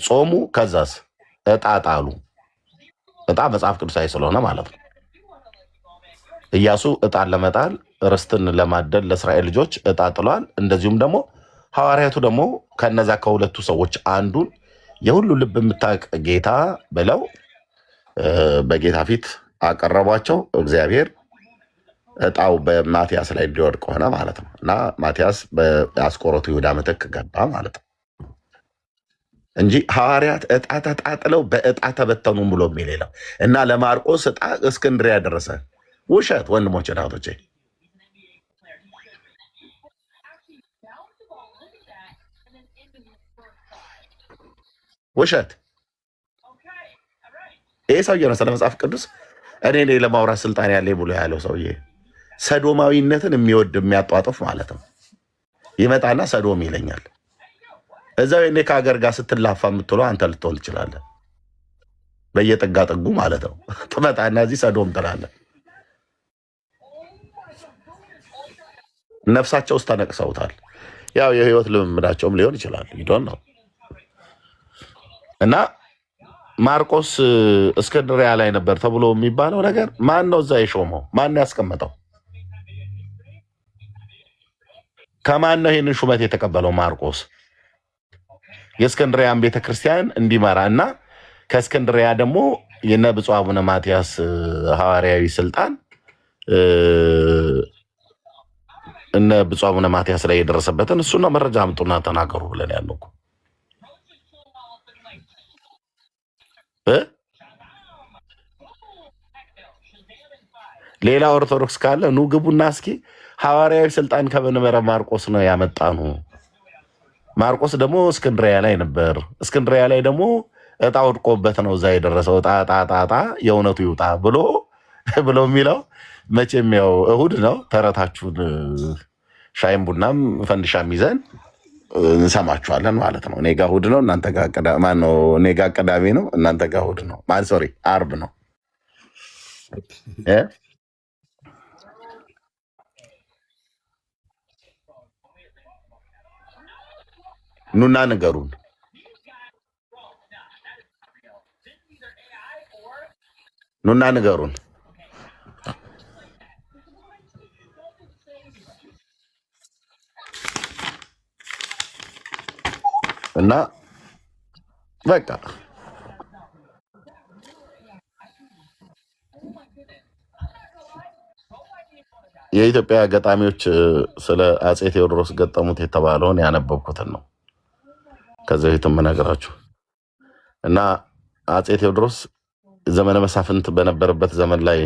ጾሙ። ከዛስ ዕጣ ጣሉ። ዕጣ መጽሐፍ ቅዱሳዊ ስለሆነ ማለት ነው። ኢያሱ ዕጣን ለመጣል ርስትን ለማደል ለእስራኤል ልጆች ዕጣ ጥሏል። እንደዚሁም ደግሞ ሐዋርያቱ ደግሞ ከነዛ ከሁለቱ ሰዎች አንዱን የሁሉ ልብ የምታውቅ ጌታ ብለው በጌታ ፊት አቀረቧቸው። እግዚአብሔር ዕጣው በማቲያስ ላይ እንዲወድቅ ሆነ ማለት ነው። እና ማቲያስ በአስቆሮቱ ይሁዳ ምትክ ገባ ማለት ነው እንጂ ሐዋርያት ዕጣ ተጣጥለው በዕጣ ተበተኑ ብሎ የሚል የለም። እና ለማርቆስ ዕጣ እስክንድርያ ደረሰ። ውሸት ወንድሞች እናቶቼ፣ ውሸት። ይህ ሰውዬ ነው ስለ መጽሐፍ ቅዱስ እኔ ለማውራት ስልጣን ያለ ብሎ ያለው ሰውዬ ሰዶማዊነትን የሚወድ የሚያጧጥፍ ማለት ነው። ይመጣና ሰዶም ይለኛል። እዛው እኔ ከሀገር ጋር ስትላፋ የምትለው አንተ ልትሆን ትችላለህ። በየጥጋ ጥጉ ማለት ነው። ትመጣና እዚህ ሰዶም ትላለህ። ነፍሳቸው ውስጥ ተነቅሰውታል። ያው የህይወት ልምምዳቸውም ሊሆን ይችላል። ይዶን ነው እና ማርቆስ እስክንድርያ ላይ ነበር ተብሎ የሚባለው ነገር ማን ነው እዛ የሾመው? ማን ነው ያስቀመጠው? ከማን ነው ይህንን ሹመት የተቀበለው? ማርቆስ የእስክንድርያን ቤተክርስቲያን እንዲመራ እና ከእስክንድርያ ደግሞ የነ ብፁዕ አቡነ ማትያስ ሐዋርያዊ ስልጣን እነ ብፁዕ አቡነ ማትያስ ላይ የደረሰበትን እሱና መረጃ አምጡና ተናገሩ ብለን ያለው እኮ ሌላ ኦርቶዶክስ ካለ ኑ ግቡና እስኪ ሐዋርያዊ ስልጣን ከመንበረ ማርቆስ ነው ያመጣኑ። ማርቆስ ደግሞ እስክንድርያ ላይ ነበር። እስክንድርያ ላይ ደግሞ ዕጣ ወድቆበት ነው እዛ የደረሰው። ዕጣ የእውነቱ ይውጣ ብሎ የሚለው መቼም ያው እሁድ ነው። ተረታችሁን ሻይም ቡናም ፈንድሻም ይዘን እንሰማችኋለን ማለት ነው። እኔ ጋ እሁድ ነው፣ እናንተ ጋ ማነው? እኔ ጋ ቅዳሜ ነው፣ እናንተ ጋ እሁድ ነው። ሶሪ አርብ ነው። ኑና ንገሩን። ኑና ንገሩን እና በቃ የኢትዮጵያ ገጣሚዎች ስለ አጼ ቴዎድሮስ ገጠሙት የተባለውን ያነበብኩትን ነው ከዚህ በፊት የምነግራችሁ። እና አጼ ቴዎድሮስ ዘመነ መሳፍንት በነበረበት ዘመን ላይ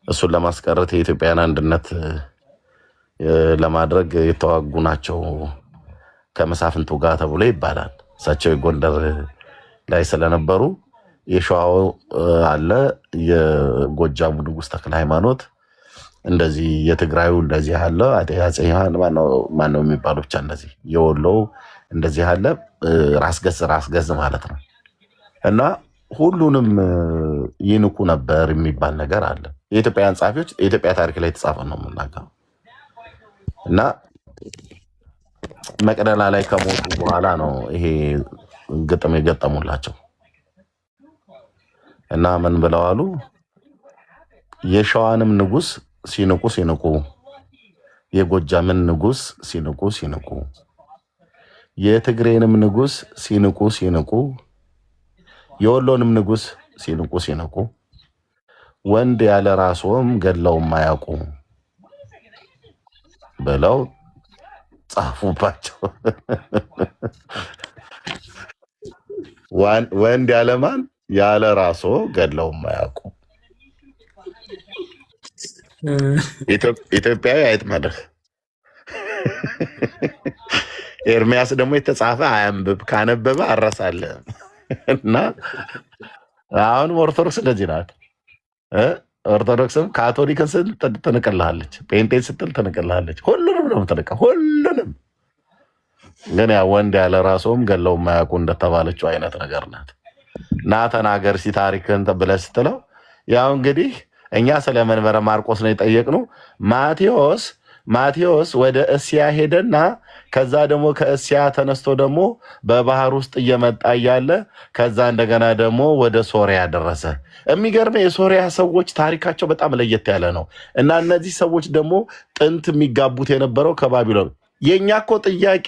እሱን ለማስቀረት የኢትዮጵያን አንድነት ለማድረግ የተዋጉ ናቸው ከመሳፍንቱ ጋር ተብሎ ይባላል። እሳቸው የጎንደር ላይ ስለነበሩ የሸዋው አለ፣ የጎጃሙ ንጉሥ ተክለ ሃይማኖት እንደዚህ፣ የትግራዩ እንደዚህ አለ፣ አፄ ማነው የሚባሉ ብቻ እንደዚህ፣ የወሎው እንደዚህ አለ። ራስ ገዝ ማለት ነው። እና ሁሉንም ይንቁ ነበር የሚባል ነገር አለ። የኢትዮጵያውያን ጸሐፊዎች የኢትዮጵያ ታሪክ ላይ የተጻፈ ነው የምናገረው። እና መቅደላ ላይ ከሞቱ በኋላ ነው ይሄ ግጥም የገጠሙላቸው። እና ምን ብለዋሉ? የሸዋንም ንጉሥ ሲንቁ፣ የጎጃምን ንጉሥ ሲንቁ፣ የትግሬንም ንጉሥ ሲንቁ፣ የወሎንም ንጉሥ ሲንቁ፣ ወንድ ያለ ራስዎም ገድለው ማያውቁ ብለው ጻፉባቸው። ወንድ ያለ ማን? ያለ ራስዎ ገድለው ማያውቁ። ኢትዮጵያዊ አይጥመድህ። ኤርሚያስ ደግሞ የተጻፈ አያንብብ፣ ካነበበ አረሳለህ። እና አሁንም ኦርቶዶክስ እንደዚህ ናት። ኦርቶዶክስም ካቶሊክን ስትል ትንቅልሃለች፣ ጴንጤን ስትል ትንቅልሃለች። ሁሉንም ነው የምትንቀ፣ ሁሉንም። ግን ያ ወንድ ያለ ራስዎም ገድለው የማያውቁ እንደተባለችው አይነት ነገር ናት። ና ተናገር ሲ ታሪክን ብለህ ስትለው ያው እንግዲህ እኛ ስለ መንበረ ማርቆስ ነው የጠየቅነው። ማቴዎስ ወደ እስያ ሄደና ከዛ ደግሞ ከእስያ ተነስቶ ደግሞ በባህር ውስጥ እየመጣ እያለ ከዛ እንደገና ደግሞ ወደ ሶሪያ ደረሰ። የሚገርመው የሶሪያ ሰዎች ታሪካቸው በጣም ለየት ያለ ነው። እና እነዚህ ሰዎች ደግሞ ጥንት የሚጋቡት የነበረው ከባቢሎን። የእኛ እኮ ጥያቄ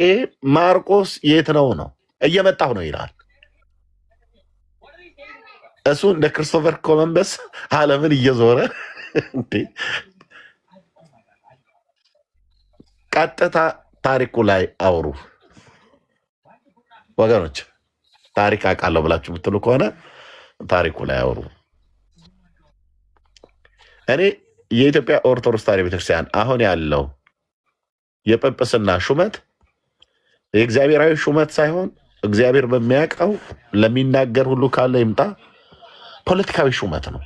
ማርቆስ የት ነው ነው፣ እየመጣሁ ነው ይላል። እሱ እንደ ክርስቶፈር ኮሎምበስ ዓለምን እየዞረ ቀጥታ ታሪኩ ላይ አውሩ ወገኖች። ታሪክ አውቃለሁ ብላችሁ ብትሉ ከሆነ ታሪኩ ላይ አውሩ። እኔ የኢትዮጵያ ኦርቶዶክስ ተዋሕዶ ቤተክርስቲያን አሁን ያለው የጵጵስና ሹመት የእግዚአብሔራዊ ሹመት ሳይሆን እግዚአብሔር በሚያውቀው ለሚናገር ሁሉ ካለ ይምጣ ፖለቲካዊ ሹመት ነው።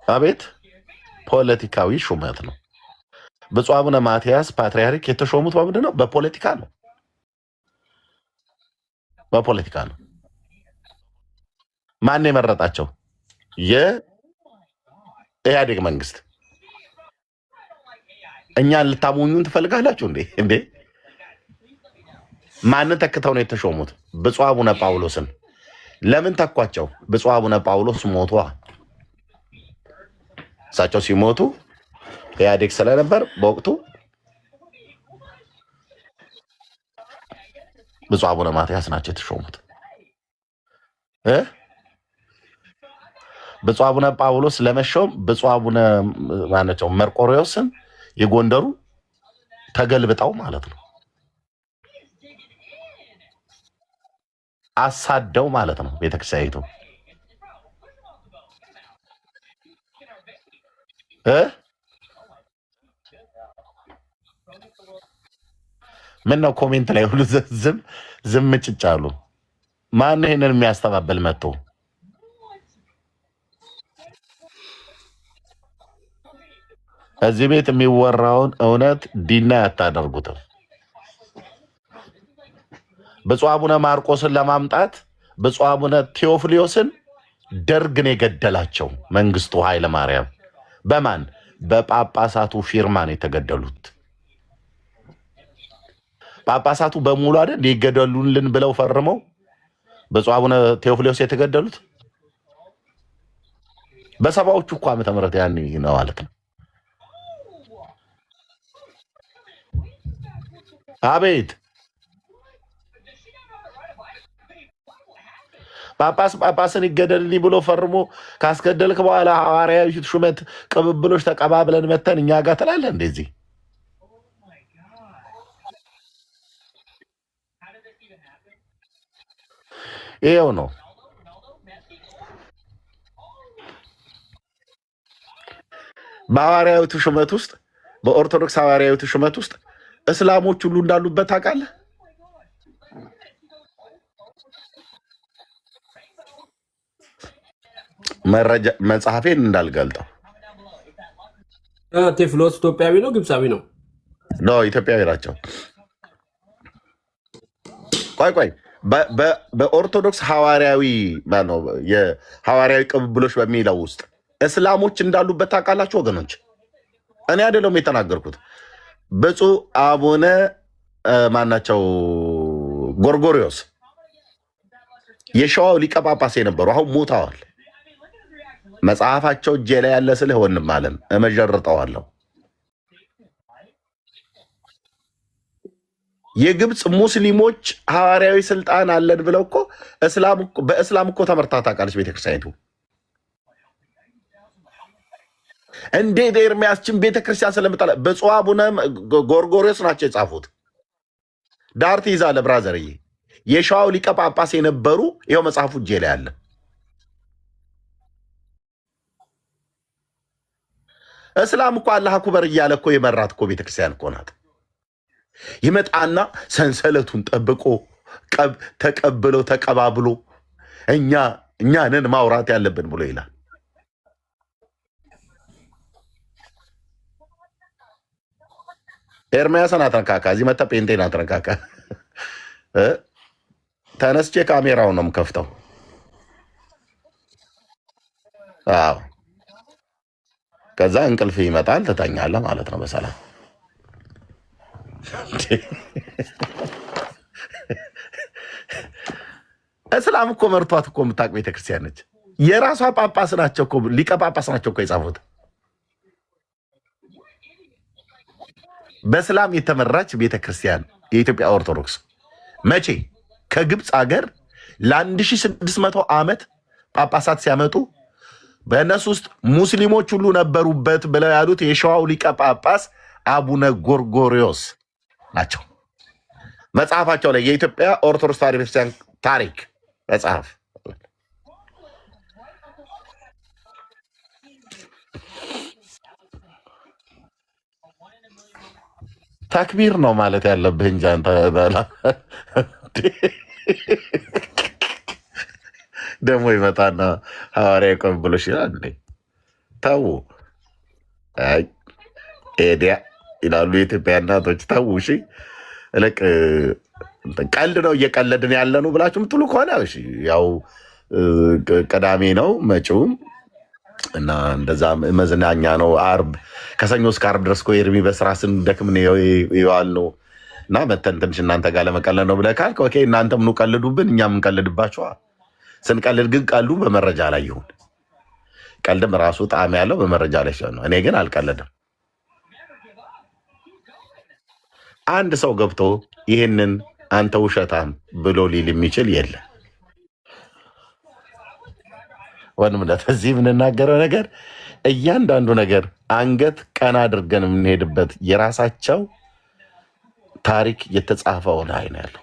አቤት ፖለቲካዊ ሹመት ነው። ብፁዕ አቡነ ማትያስ ፓትርያርክ የተሾሙት በምንድን ነው? በፖለቲካ ነው። በፖለቲካ ነው። ማን የመረጣቸው? የኢህአዴግ መንግስት። እኛን ልታሞኙን ትፈልጋላችሁ እንዴ? ማንን ተክተው ነው የተሾሙት? ብፁዕ አቡነ ጳውሎስን። ለምን ተኳቸው? ብፁዕ አቡነ ጳውሎስ ሞቷ። እሳቸው ሲሞቱ ኢህአዴግ ስለነበር በወቅቱ ብፁዕ አቡነ ማትያስ ናቸው የተሾሙት። ብፁዕ አቡነ ጳውሎስ ለመሾም ብፁዕ አቡነ ማናቸው መርቆሬዎስን የጎንደሩ ተገልብጠው ማለት ነው አሳደው ማለት ነው ቤተክርስቲያኒቱ ምን ነው ኮሜንት ላይ ሁሉ ዝም ጭጭ አሉ። ማን ይሄንን የሚያስተባበል መጥቶ እዚህ ቤት የሚወራውን እውነት ዲና ያታደርጉትም። ብፁዕ አቡነ ማርቆስን ለማምጣት ብፁዕ አቡነ ቴዎፍሊዮስን ደርግን የገደላቸው መንግስቱ ኃይለ ማርያም በማን በጳጳሳቱ ፊርማን የተገደሉት። ጳጳሳቱ በሙሉ አይደል ሊገደሉልን ብለው ፈርመው ብፁዕ አቡነ ቴዎፍሎስ የተገደሉት በሰባዎቹ እኮ ዓመተ ምህረት ያን ነው ማለት ነው። አቤት ጳጳስን ይገደልልኝ ብሎ ፈርሞ ካስገደልክ በኋላ ሐዋርያዊ ሹመት ቅብብሎች ተቀባብለን መተን እኛ ጋር ትላለህ እንደዚህ። ይሄው ነው በሐዋርያዊቱ ሹመት ውስጥ በኦርቶዶክስ ሐዋርያዊቱ ሹመት ውስጥ እስላሞች ሁሉ እንዳሉበት ታውቃለህ። መረጃ መጽሐፌን እንዳልገልጠው ቴዎፍሎስ ኢትዮጵያዊ ነው ግብፃዊ ነው? ኢትዮጵያዊ ናቸው። ቆይ በኦርቶዶክስ ሐዋርያዊ ነው የሐዋርያዊ ቅብብሎች በሚለው ውስጥ እስላሞች እንዳሉበት ታውቃላችሁ ወገኖች? እኔ አይደለም የተናገርኩት። ብፁዕ አቡነ ማናቸው ጎርጎሪዮስ የሸዋው ሊቀ ጳጳስ የነበሩ አሁን ሞተዋል። መጽሐፋቸው እጄ ላይ ያለ ስልህ ወንም አለም እመጀርጠዋለሁ። የግብፅ ሙስሊሞች ሐዋርያዊ ስልጣን አለን ብለው እኮ በእስላም እኮ ተመርታ ታውቃለች ቤተክርስቲያኒቱ። እንዴት ኤርሚያስችን ቤተክርስቲያን ስለምጣላ ብፁዕ አቡነ ጎርጎሪዮስ ናቸው የጻፉት። ዳር ትይዛለህ ብራዘርዬ። የሸዋው ሊቀ ጳጳስ የነበሩ ይኸው መጽሐፉ እጄ ላይ አለ። እስላም እኮ አላህ አክበር እያለ እኮ የመራት እኮ ቤተክርስቲያን እኮ ናት። ይመጣና ሰንሰለቱን ጠብቆ ተቀብለው ተቀባብሎ እኛንን ማውራት ያለብን ብሎ ይላል። ኤርሚያስን አትነካካ፣ እዚህ መጣ ጴንጤን አትነካካ። ተነስቼ ካሜራውን ነው የምከፍተው። አዎ ከዛ እንቅልፍ ይመጣል፣ ትተኛለህ ማለት ነው በሰላም። እስላም እኮ መርቷት እኮ የምታውቅ ቤተክርስቲያን ነች። የራሷ ጳጳስ ናቸው እኮ ሊቀ ጳጳስ ናቸው እኮ የጻፉት። በእስላም የተመራች ቤተክርስቲያን የኢትዮጵያ ኦርቶዶክስ መቼ ከግብፅ ሀገር ለ1600 ዓመት ጳጳሳት ሲያመጡ በእነሱ ውስጥ ሙስሊሞች ሁሉ ነበሩበት ብለው ያሉት የሸዋው ሊቀ ጳጳስ አቡነ ጎርጎሪዮስ ናቸው። መጽሐፋቸው ላይ የኢትዮጵያ ኦርቶዶክስ ተዋሕዶ ቤተክርስቲያን ታሪክ መጽሐፍ ተክቢር ነው ማለት ያለብህ እንጂ አንተ ደግሞ ይመጣና ሐዋርያዊ ቅብብሎች ይላል እንዴ? ተው ኤዲያ ይላሉ የኢትዮጵያ እናቶች። ተው እሺ፣ እልቅ ቀልድ ነው እየቀለድን ያለ ነው ብላችሁ ምትሉ ከሆነ እሺ፣ ያው ቅዳሜ ነው መጪውም እና እንደዛ መዝናኛ ነው። አርብ ከሰኞ እስከ አርብ ድረስ እኮ ኤርሚ በስራ ስንደክም ይዋል ነው እና መተን ትንሽ እናንተ ጋር ለመቀለድ ነው ብለህ ካልክ ኦኬ፣ እናንተም ኑ ቀልዱብን፣ እኛም እንቀልድባችኋል። ስንቀልድ ግን ቀልዱ በመረጃ ላይ ይሁን። ቀልድም ራሱ ጣዕም ያለው በመረጃ ላይ ሲሆን ነው። እኔ ግን አልቀልድም። አንድ ሰው ገብቶ ይህንን አንተ ውሸታም ብሎ ሊል የሚችል የለም። ወንድምነት እዚህ የምንናገረው ነገር እያንዳንዱ ነገር አንገት ቀና አድርገን የምንሄድበት የራሳቸው ታሪክ የተጻፈው ላይ ነው ያለው።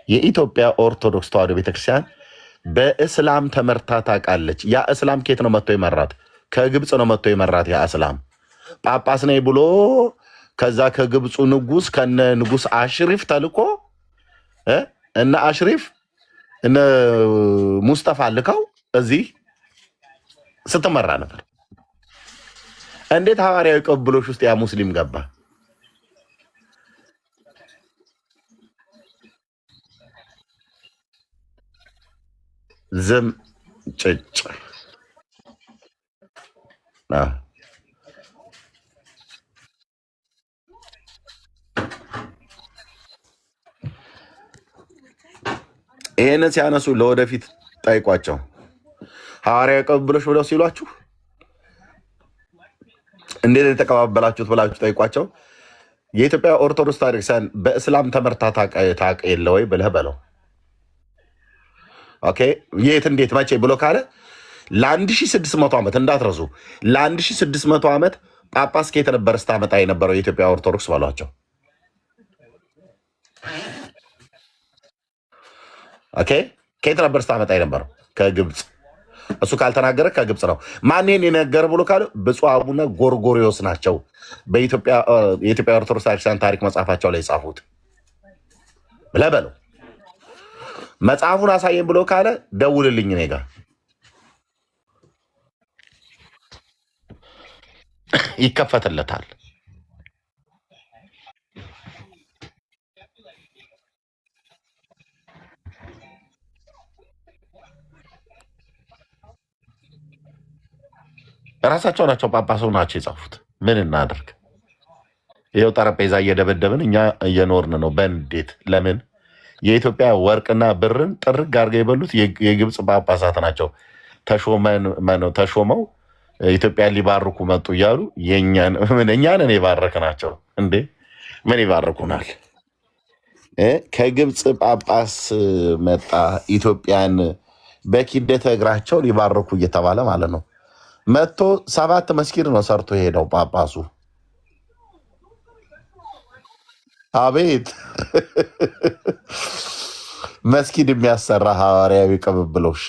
የኢትዮጵያ ኦርቶዶክስ ተዋሕዶ ቤተክርስቲያን በእስላም ተመርታ ታውቃለች። ያ እስላም ኬት ነው መጥቶ የመራት? ከግብፅ ነው መጥቶ የመራት። ያ እስላም ጳጳስ ነኝ ብሎ ከዛ ከግብፁ ንጉስ ከነ ንጉስ አሽሪፍ ተልኮ እነ አሽሪፍ እነ ሙስጠፋ ልከው እዚህ ስትመራ ነበር። እንዴት ሐዋርያዊ ቅብብሎች ውስጥ ያ ሙስሊም ገባ? ዝም ጭጭ ይሄንን ሲያነሱ ለወደፊት ጠይቋቸው። ሐዋርያዊ ቅብብሎች ብለው ሲሏችሁ እንዴት የተቀባበላችሁት ብላችሁ ጠይቋቸው። የኢትዮጵያ ኦርቶዶክስ ታሪክሳን በእስላም ተመርታ ታውቅ የለ ወይ ብለህ በለው። ኦኬ የት እንዴት መቼ ብሎ ካለ ለ1600 ዓመት እንዳትረሱ፣ ለ1600 ዓመት ጳጳስ ከየት ነበር ስታመጣ የነበረው የኢትዮጵያ ኦርቶዶክስ በሏቸው። ኦኬ ከየት ነበር ስታመጣ የነበረው? ከግብፅ። እሱ ካልተናገረ ከግብፅ ነው። ማን ይሄን የነገረ ብሎ ካለ ብፁዕ አቡነ ጎርጎሪዎስ ናቸው የኢትዮጵያ ኦርቶዶክስ ታሪክሳን ታሪክ መጽሐፋቸው ላይ የጻፉት ብለህ በለው። መጽሐፉን አሳየን ብሎ ካለ ደውልልኝ እኔ ጋር ይከፈትለታል። ራሳቸው ናቸው ጳጳሱ ናቸው የጻፉት። ምን እናደርግ? ይኸው ጠረጴዛ እየደበደብን እኛ እየኖርን ነው። በንዴት ለምን? የኢትዮጵያ ወርቅና ብርን ጥርግ አድርገው የበሉት የግብፅ ጳጳሳት ናቸው። ተሾመው ኢትዮጵያን ሊባርኩ መጡ እያሉ እኛንን የባረክ ናቸው እንዴ? ምን ይባርኩናል? ከግብፅ ጳጳስ መጣ ኢትዮጵያን በኪደተ እግራቸው ሊባርኩ እየተባለ ማለት ነው። መጥቶ 7 መስጊድ ነው ሰርቶ ሄደው ጳጳሱ። አቤት መስጊድ የሚያሰራ ሐዋርያዊ ቅብብሎሽ!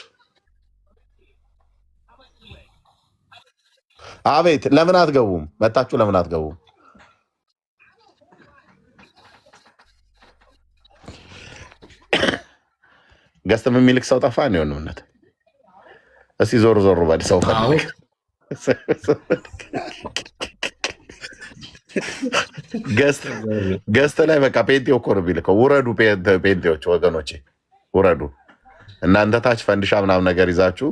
አቤት ለምን አትገቡም? መታችሁ ለምን አትገቡም? ገዝተም የሚልክ ሰው ጠፋ ነው የሆነነት። እስቲ ዞር ዞር በል ሰው ፈልግ። ገዝተ ላይ በቃ ፔንቴው እኮ ነው የሚልከው። ውረዱ ፔንቴዎች፣ ወገኖቼ ውረዱ። እናንተ ታች ፈንድሻ ምናምን ነገር ይዛችሁ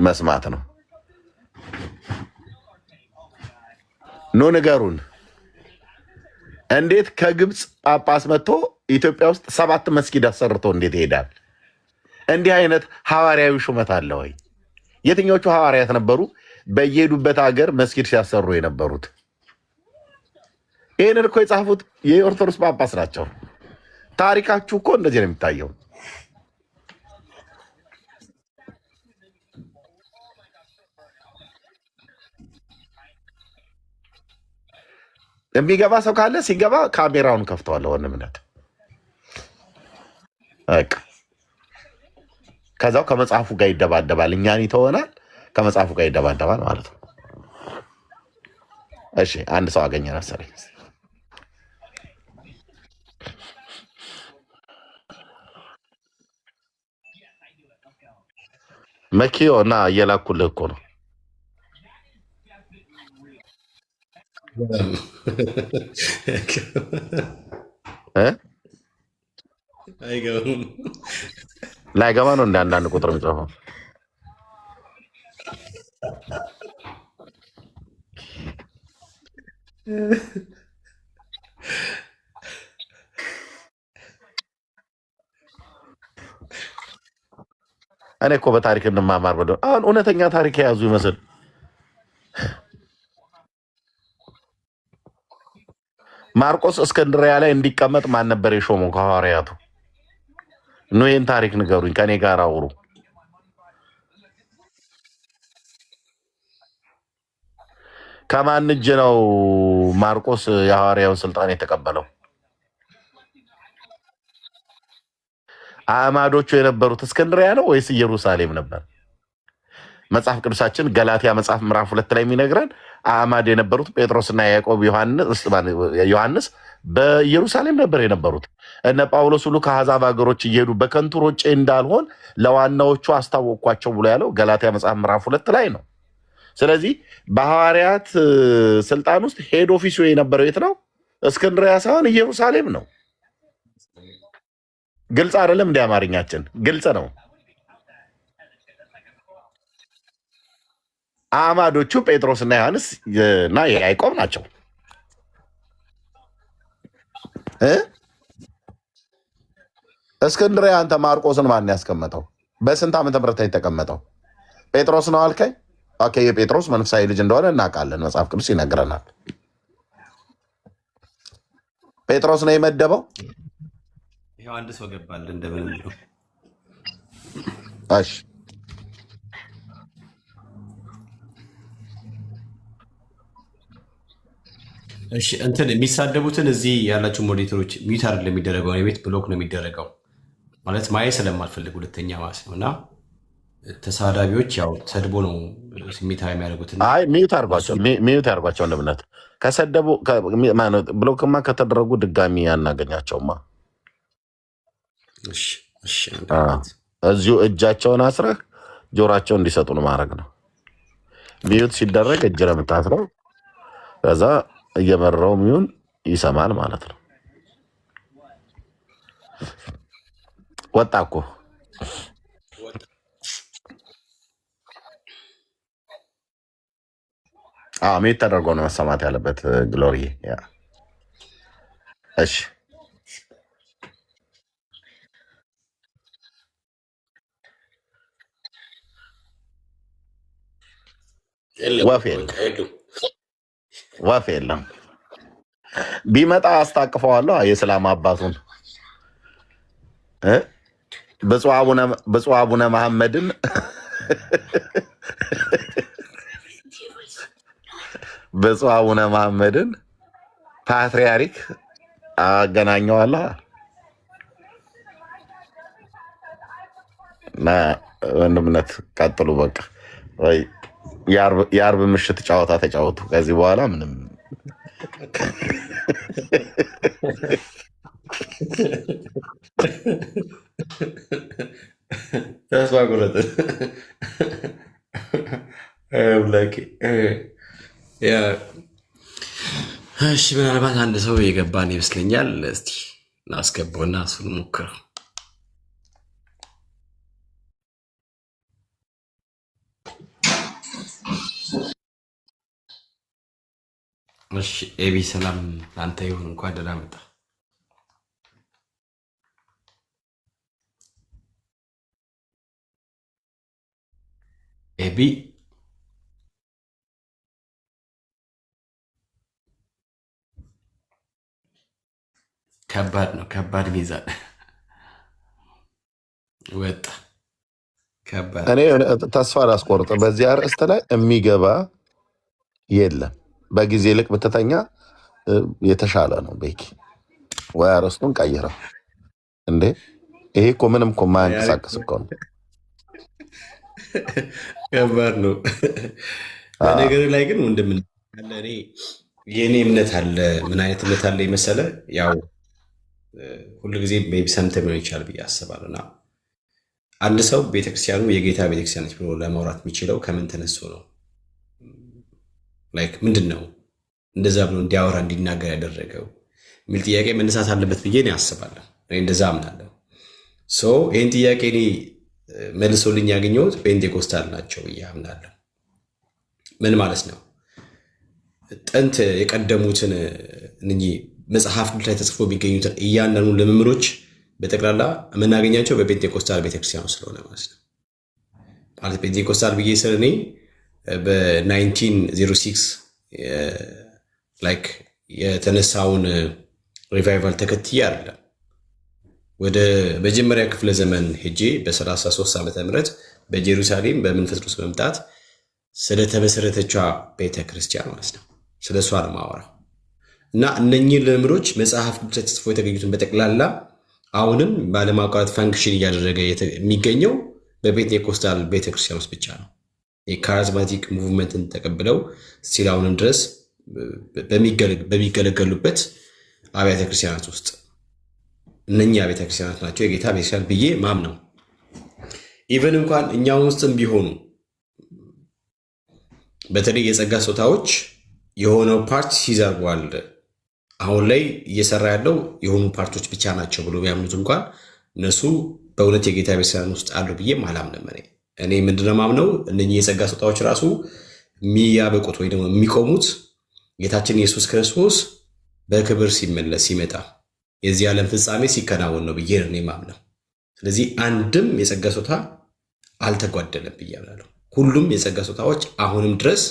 መስማት ነው። ኖ ንገሩን፣ እንዴት ከግብፅ ጳጳስ መጥቶ ኢትዮጵያ ውስጥ 7 መስጊድ አሰርቶ እንዴት ይሄዳል? እንዲህ አይነት ሐዋርያዊ ሹመት አለ ወይ? የትኞቹ ሐዋርያት ነበሩ በየሄዱበት ሀገር መስጊድ ሲያሰሩ የነበሩት? ይህንን እኮ የጻፉት የኦርቶዶክስ ጳጳስ ናቸው። ታሪካችሁ እኮ እንደዚህ ነው የሚታየው። የሚገባ ሰው ካለ ሲገባ ካሜራውን ከፍተዋል። ወንምነት ከዛው ከመጽሐፉ ጋር ይደባደባል። እኛን ይተወናል፣ ከመጽሐፉ ጋር ይደባደባል ማለት ነው። እሺ አንድ ሰው አገኘ መሰለኝ። መኪዮ እና እየላኩልህ እኮ ነው። ላይገባ ነው እንደ አንዳንድ ቁጥር የሚጽፈው። እኔ እኮ በታሪክ እንማማር ብለው አሁን እውነተኛ ታሪክ የያዙ ይመስል ማርቆስ እስክንድሪያ ላይ እንዲቀመጥ ማን ነበር የሾመው ከሐዋርያቱ? ኑ ይህን ታሪክ ንገሩኝ፣ ከኔ ጋር አውሩ። ከማን እጅ ነው ማርቆስ የሐዋርያውን ስልጣን የተቀበለው? አዕማዶቹ የነበሩት እስክንድሪያ ነው ወይስ ኢየሩሳሌም ነበር? መጽሐፍ ቅዱሳችን ገላትያ መጽሐፍ ምዕራፍ 2 ላይ የሚነግረን አዕማድ የነበሩት ጴጥሮስና ያዕቆብ ዮሐንስ በኢየሩሳሌም ነበር የነበሩት። እነ ጳውሎስ ሁሉ ከአሕዛብ ሀገሮች እየሄዱ በከንቱ ሮጬ እንዳልሆን ለዋናዎቹ አስታወቅኳቸው ብሎ ያለው ገላትያ መጽሐፍ ምዕራፍ 2 ላይ ነው። ስለዚህ በሐዋርያት ስልጣን ውስጥ ሄድ ኦፊሱ የነበረው የት ነው? እስክንድሪያ ሳይሆን ኢየሩሳሌም ነው። ግልጽ አይደለም? እንደ አማርኛችን ግልጽ ነው። አዕማዶቹ ጴጥሮስና ዮሐንስ እና ያዕቆብ ናቸው። እስክንድርያ አንተ ማርቆስን ማን ያስቀመጠው? በስንት ዓመተ ምህረት ነው የተቀመጠው? ጴጥሮስ ነው አልከኝ። ኦኬ፣ የጴጥሮስ መንፈሳዊ ልጅ እንደሆነ እናውቃለን፣ መጽሐፍ ቅዱስ ይነግረናል። ጴጥሮስ ነው የመደበው። ይኸው አንድ ሰው ገባል እንደምን ብሎ። እሺ እሺ እንትን የሚሳደቡትን እዚህ ያላቸው ሞዴሬተሮች ሚዩት አይደለም የሚደረገው፣ የቤት ብሎክ ነው የሚደረገው። ማለት ማየት ስለማልፈልግ ሁለተኛ ማለት ነው። እና ተሳዳቢዎች ያው ሰድቦ ነው ስሜታዊ የሚያደርጉት። አይ ሚዩት አድርጓቸው። እንደምነት ከሰደቡ ብሎክማ ከተደረጉ ድጋሚ አናገኛቸውማ። እዚሁ እጃቸውን አስረህ ጆሯቸው እንዲሰጡን ማድረግ ነው። ሚዩት ሲደረግ እጅ ነው የምታስረው። ከዛ እየመራው ሚሆን ይሰማል ማለት ነው። ወጣ እኮ ሚዩት ተደርጎ ነው መሰማት ያለበት። ግሎሪ እሺ ወፍ የለም። ቢመጣ አስታቅፈዋለሁ። የሰላም አባቱን ብፁዕ አቡነ መሐመድን ብፁዕ አቡነ መሐመድን ፓትርያርክ አገናኘዋለሁ። ወንድምነት ቀጥሉ። በቃ ወይ የአርብ ምሽት ጨዋታ ተጫወቱ። ከዚህ በኋላ ምንም ተስፋ ቁረጥ። እሺ ምናልባት አንድ ሰው የገባን ይመስለኛል። እስቲ ላስገባውና እሱን ሞክረው። እሺ ኤቢ ሰላም ለአንተ ይሁን። እንኳን ደህና መጣ። ኤቢ ከባድ ነው። ከባድ ሚዛን ወጣ። ከባድ እኔ ተስፋ ላስቆርጥ። በዚህ አርዕስት ላይ የሚገባ የለም። በጊዜ ልቅ ብትተኛ የተሻለ ነው። ቤኪ ወይ አርዕስቱን ቀይረው እንዴ! ይሄ እኮ ምንም እኮ የማያንቀሳቅስ እኮ ነው። ከባድ ነው። በነገር ላይ ግን ወንድም እኔ የእኔ እምነት አለ። ምን አይነት እምነት አለ የመሰለ ያው ሁሉ ጊዜ ሰምተህ ሊሆን ይችላል ብዬ አስባለሁ። እና አንድ ሰው ቤተክርስቲያኑ የጌታ ቤተክርስቲያን ነች ብሎ ለማውራት የሚችለው ከምን ተነስቶ ነው? ላይክ ምንድን ነው እንደዛ ብሎ እንዲያወራ እንዲናገር ያደረገው የሚል ጥያቄ መነሳት አለበት ብዬ እኔ አስባለሁ። እንደዛ አምናለሁ። ይህን ጥያቄ እኔ መልሶልኝ ያገኘሁት ፔንቴኮስታል ናቸው ብዬ አምናለሁ። ምን ማለት ነው? ጥንት የቀደሙትን እነኚህ መጽሐፍ ላይ ተጽፎ የሚገኙትን እያንዳንዱ ልምምዶች በጠቅላላ የምናገኛቸው በፔንቴኮስታል ቤተክርስቲያኑ ስለሆነ ማለት ነው። ማለት ፔንቴኮስታል ብዬ ስል እኔ በ1906 ላይክ የተነሳውን ሪቫይቫል ተከትዬ አይደለም። ወደ መጀመሪያ ክፍለ ዘመን ሄጄ በ33 ዓመተ ምህረት በኢየሩሳሌም በመንፈስ ቅዱስ መምጣት ስለተመሰረተቿ ቤተክርስቲያን ማለት ነው። ስለ እሷ ነው የማወራው። እና እነኚህ ልምምዶች መጽሐፍ ቅዱስ ላይ ተጽፎ የተገኙትን በጠቅላላ አሁንም ባለማቋረጥ ፋንክሽን እያደረገ የሚገኘው በፔንቴኮስታል ቤተክርስቲያን ውስጥ ብቻ ነው። የካሪዝማቲክ ሙቭመንትን ተቀብለው ስቲል አሁንም ድረስ በሚገለገሉበት አብያተ ክርስቲያናት ውስጥ እነኛ አብያተ ክርስቲያናት ናቸው የጌታ ቤተክርስቲያን ብዬ ማም ነው። ኢቨን እንኳን እኛ ውስጥም ቢሆኑ በተለይ የጸጋ ስጦታዎች የሆነው ፓርት ሲዘርጓል አሁን ላይ እየሰራ ያለው የሆኑ ፓርቶች ብቻ ናቸው ብሎ የሚያምኑት እንኳን እነሱ በእውነት የጌታ ቤተክርስቲያን ውስጥ አሉ ብዬ አላምንም። እኔ ምንድነው ማምነው እነኚህ የጸጋ ስጦታዎች ራሱ የሚያበቁት ወይ ደግሞ የሚቆሙት ጌታችን ኢየሱስ ክርስቶስ በክብር ሲመለስ ሲመጣ የዚህ ዓለም ፍጻሜ ሲከናወን ነው ብዬ ነው ማምነው። ስለዚህ አንድም የጸጋ ስጦታ አልተጓደለም ብያለሁ። ሁሉም የጸጋ ስጦታዎች አሁንም ድረስ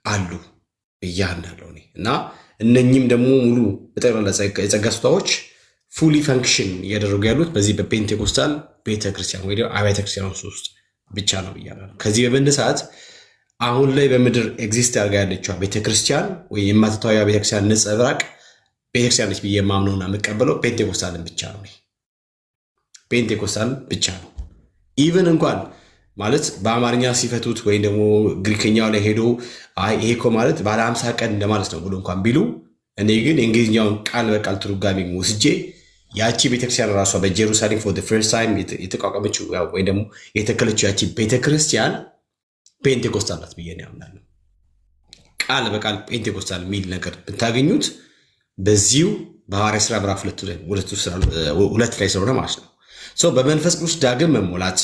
አሉ ብያለሁ እኔ እና እነኚህም ደግሞ ሙሉ በጠቅላላ የጸጋ ስጦታዎች ፉሊ ፈንክሽን እያደረጉ ያሉት በዚህ በፔንቴኮስታል ቤተክርስቲያን ወይ አብያተ ክርስቲያኖች ውስጥ ብቻ ነው ብያለሁ። ከዚህ በመነሳት አሁን ላይ በምድር ኤግዚስት አድርጋ ያለችው ቤተክርስቲያን ወይ የማትታወያ ቤተክርስቲያን ነጸብራቅ ቤተክርስቲያን ነች ብዬ የማምነውና የምቀበለው ፔንቴኮስታልን ብቻ ነው። ፔንቴኮስታል ብቻ ነው። ኢቨን እንኳን ማለት በአማርኛ ሲፈቱት ወይም ደግሞ ግሪክኛው ላይ ሄዶ ይሄ እኮ ማለት ባለ 50 ቀን እንደማለት ነው ብሎ እንኳን ቢሉ እኔ ግን የእንግሊዝኛውን ቃል በቃል ትርጓሜ ወስጄ ያቺ ቤተክርስቲያን ራሷ በጀሩሳሌም ፎር ፈርስት ታይም የተቋቋመችው ወይ ደግሞ የተከለችው ያቺ ቤተክርስቲያን ፔንቴኮስታል ናት ብዬ ያምናለሁ። ቃል በቃል ፔንቴኮስታል የሚል ነገር ብታገኙት በዚሁ በሐዋርያት ሥራ ምዕራፍ 2 ላይ ስለሆነ ማለት ነው። በመንፈስ ቅዱስ ዳግም መሞላት፣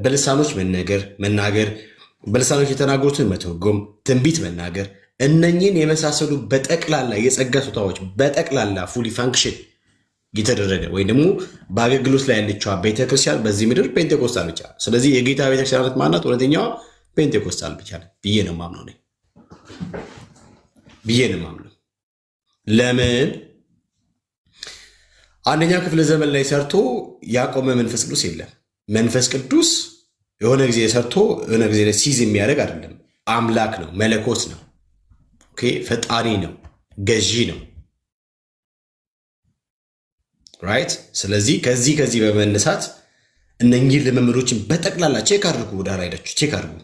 በልሳኖች መናገር፣ በልሳኖች የተናገሩትን መተርጎም፣ ትንቢት መናገር፣ እነኚህን የመሳሰሉ በጠቅላላ የጸጋ ስጦታዎች በጠቅላላ ፉሊ ፋንክሽን የተደረገ ወይም ደግሞ በአገልግሎት ላይ ያለችዋ ቤተክርስቲያን በዚህ ምድር ፔንቴኮስታል ብቻ። ስለዚህ የጌታ ቤተክርስቲያን ማናት? እውነተኛዋ ፔንቴኮስታል ብቻ ብዬ ነው የማምነው ብዬ ነው የማምነው። ለምን? አንደኛ ክፍለ ዘመን ላይ ሰርቶ ያቆመ መንፈስ ቅዱስ የለም። መንፈስ ቅዱስ የሆነ ጊዜ ሰርቶ የሆነ ጊዜ ሲዝ የሚያደርግ አይደለም። አምላክ ነው፣ መለኮት ነው፣ ፈጣሪ ነው፣ ገዢ ነው። ራይት። ስለዚህ ከዚህ በመነሳት እነኚህ ልምምዶችን በጠቅላላ ቼክ አድርጉ። ወደ ላይ ሄዳችሁ ቼክ አድርጉ።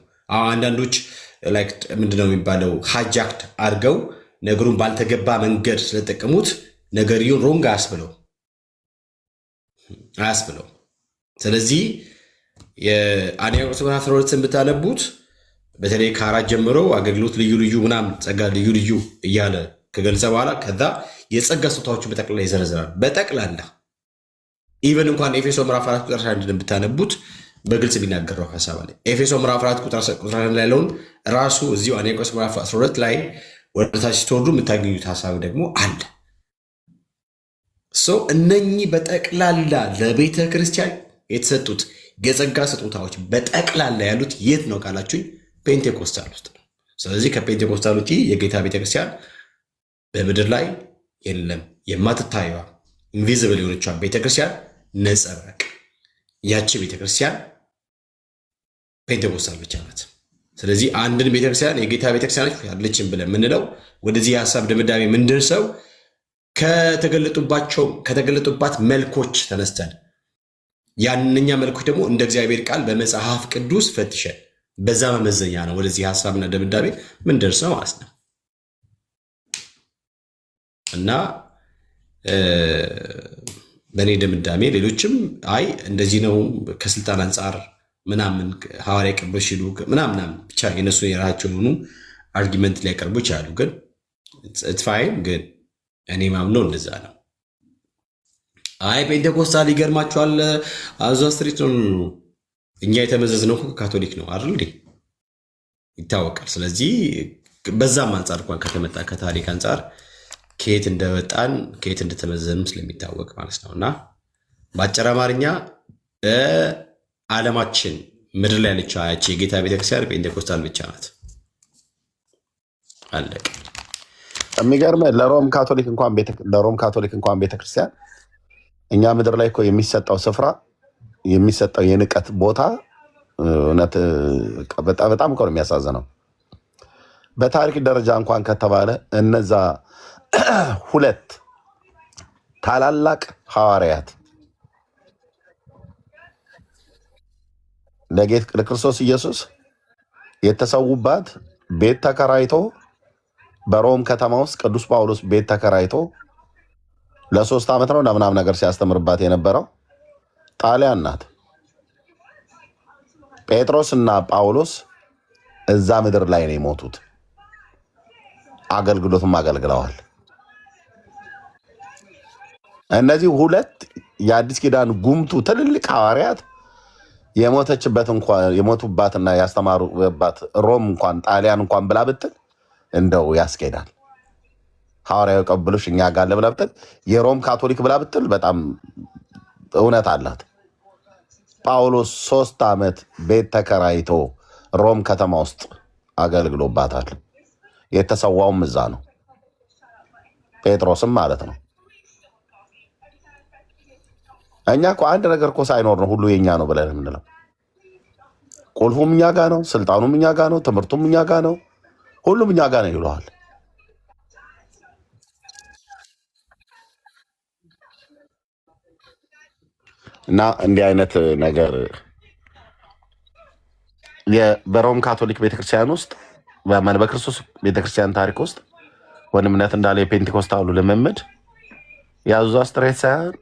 አንዳንዶች ምንድነው የሚባለው ሃጃክት አድርገው ነገሩን ባልተገባ መንገድ ስለጠቀሙት ነገርዩን ሮንግ አያስብለው። ስለዚህ የአንደኛ ቆሮንቶስ ምዕራፍ 12ን ብታነቡት በተለይ ከ4 ጀምሮ አገልግሎት ልዩ ልዩ ምናምን ጸጋ ልዩ ልዩ እያለ ከገልጸ በኋላ ከዛ የጸጋ ስጦታዎችን በጠቅላላ ይዘረዝራል። በጠቅላላ ኢቨን እንኳን ኤፌሶ ምዕራፍ 4 ቁጥር 11 ብታነቡት በግልጽ የሚናገረው ሐሳብ አለ። ኤፌሶ ምዕራፍ 4 ቁጥር 11 ላይ ያለውን ራሱ እዚሁ አንደኛ ቆሮንቶስ ምዕራፍ 12 ላይ ወደታች ስትወርዱ የምታገኙት ሐሳብ ደግሞ አለ። እነኚህ በጠቅላላ ለቤተ ክርስቲያን የተሰጡት የጸጋ ስጦታዎች በጠቅላላ ያሉት የት ነው ካላችሁኝ ፔንቴኮስታል ውስጥ ነው። ስለዚህ ከፔንቴኮስታል ውጪ የጌታ ቤተክርስቲያን በምድር ላይ የለም። የማትታየዋ ኢንቪዚብል የሆነችዋ ቤተክርስቲያን ነጸብራቅ ያቺ ቤተክርስቲያን ፔንቴኮስታል ብቻ ናት። ስለዚህ አንድን ቤተክርስቲያን የጌታ ቤተክርስቲያን ያለችን ብለን የምንለው ወደዚህ የሀሳብ ድምዳሜ ምንደርሰው ከተገለጡባት መልኮች ተነስተን ያንኛ መልኮች ደግሞ እንደ እግዚአብሔር ቃል በመጽሐፍ ቅዱስ ፈትሸን በዛ መመዘኛ ነው ወደዚህ ሀሳብና ድምዳሜ ምንደርሰው ማለት ነው። እና በእኔ ድምዳሜ ሌሎችም እንደዚህ ነው ከስልጣን አንጻር ምናምን ሐዋርያ ቅዱስ ይሉ ምናምን ብቻ የነሱ የራሳቸው የሆኑ አርጊመንት ሊያቀርቡ ይችላሉ። ግን ፋይን ግን እኔ ማምነው እንደዛ ነው። ፔንቴኮስታል ይገርማቸዋል አዟ ስትሪት ነው። እኛ የተመዘዝነው ካቶሊክ ነው አይደል እንዴ? ይታወቃል። ስለዚህ በዛም አንጻር እንኳን ከተመጣ ከታሪክ አንጻር ከየት እንደወጣን ከየት እንደተመዘዝንም ስለሚታወቅ ማለት ነው። እና በአጭር አማርኛ በዓለማችን ምድር ላይ ያለችው ያቺ የጌታ ቤተክርስቲያን ፔንቴኮስታል ብቻ ናት። አለቀ። የሚገርምህ ለሮም ካቶሊክ እንኳን ቤተክርስቲያን እኛ ምድር ላይ እኮ የሚሰጠው ስፍራ የሚሰጠው የንቀት ቦታ እውነት በጣም እኮ ነው የሚያሳዝነው። በታሪክ ደረጃ እንኳን ከተባለ እነዛ 2 ታላላቅ ሐዋርያት ለክርስቶስ ኢየሱስ የተሰዉባት ቤት ተከራይቶ በሮም ከተማ ውስጥ ቅዱስ ጳውሎስ ቤት ተከራይቶ ለ3 ዓመት ነው ለምናምን ነገር ሲያስተምርባት የነበረው ጣሊያን ናት። ጴጥሮስ እና ጳውሎስ እዛ ምድር ላይ ነው የሞቱት። አገልግሎትም አገልግለዋል። እነዚህ 2 የአዲስ ኪዳን ጉምቱ ትልልቅ ሐዋርያት የሞቱባትና ያስተማሩባት ሮም እንኳን ጣሊያን እንኳን ብላ ብትል እንደው ያስኬዳል። ሐዋርያው ቀብሉሽ እኛ ጋር ብላ ብትል የሮም ካቶሊክ ብላ ብትል በጣም እውነት አላት። ጳውሎስ 3 ዓመት ቤት ተከራይቶ ሮም ከተማ ውስጥ አገልግሎባታል። የተሰዋውም እዛ ነው፣ ጴጥሮስም ማለት ነው። እኛ እኮ አንድ ነገር እኮ ሳይኖር ነው ሁሉ የኛ ነው ብለን የምንለው። ቁልፉም እኛ ጋ ነው፣ ስልጣኑም እኛ ጋ ነው፣ ትምህርቱም እኛ ጋ ነው፣ ሁሉም እኛ ጋ ነው ይለዋል። እና እንዲህ አይነት ነገር በሮም ካቶሊክ ቤተክርስቲያን ውስጥ በክርስቶስ ቤተክርስቲያን ታሪክ ውስጥ ወንድምነት እንዳለ የፔንቴኮስታሉ ልምምድ የአዙ አስተሬት ሳይሆን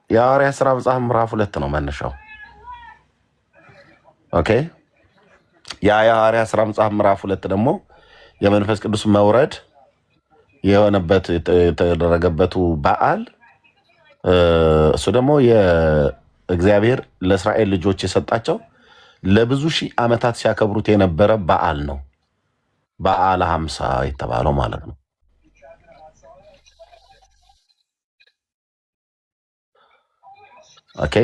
የሐዋርያት ሥራ መጽሐፍ ምዕራፍ 2 ነው መነሻው። ኦኬ። የሐዋርያት ሥራ መጽሐፍ ምዕራፍ 2 ደግሞ የመንፈስ ቅዱስ መውረድ የሆነበት የተደረገበቱ በዓል እሱ ደግሞ የእግዚአብሔር ለእስራኤል ልጆች የሰጣቸው ለብዙ ሺህ ዓመታት ሲያከብሩት የነበረ በዓል ነው። በዓለ ሀምሳ የተባለው ማለት ነው። ኦኬ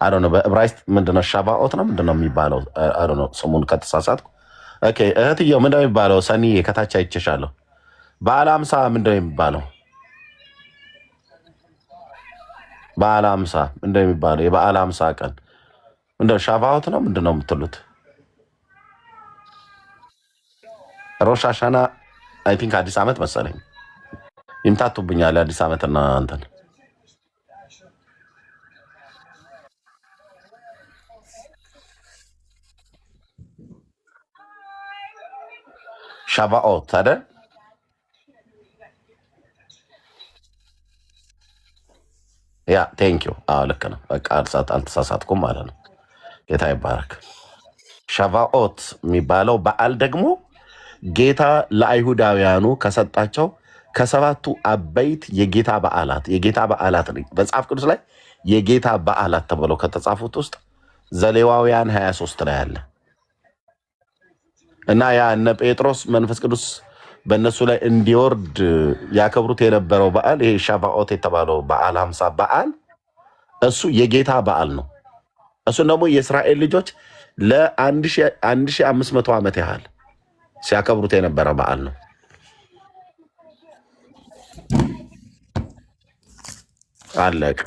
አይ ዶንት ኖ በዕብራይስጥ ምንድነው ሻባኦት ነው ምንድነው የሚባለው? አይ ዶንት ኖ ስሙን ከተሳሳትኩ። ኦኬ እህትየው ምንድነው የሚባለው? ሰኒዬ ከታች አይቼሻለሁ። በዓለ ሀምሳ ምንድነው የሚባለው? በዓለ ሀምሳ ምንድነው የሚባለው? የበዓለ ሀምሳ ቀን ምንድነው? ሻባኦት ነው ምንድነው የምትሉት? ሮሽ ሀሻና አይ ቲንክ አዲስ ዓመት መሰለኝ። ይምታቱብኛል የአዲስ ዓመትና እንትን ሻባኦት አይደል? ያ ቴንክ ዩ። አዎ ልክ ነው። በቃ አልተሳሳትኩም ማለት ነው። ጌታ ይባረክ። ሻቫኦት የሚባለው በዓል ደግሞ ጌታ ለአይሁዳውያኑ ከሰጣቸው ከ7ቱ አበይት የጌታ በዓላት በመጽሐፍ ቅዱስ ላይ የጌታ በዓላት ተብለው ከተጻፉት ውስጥ ዘሌዋውያን 23 ላይ አለ እና ያ እነ ጴጥሮስ መንፈስ ቅዱስ በእነሱ ላይ እንዲወርድ ያከብሩት የነበረው በዓል ይሄ ሻቫኦት የተባለው በዓለ ሀምሳ በዓል እሱ የጌታ በዓል ነው። እሱን ደግሞ የእስራኤል ልጆች ለ1500 ዓመት ያህል ሲያከብሩት የነበረ በዓል ነው። አለቅ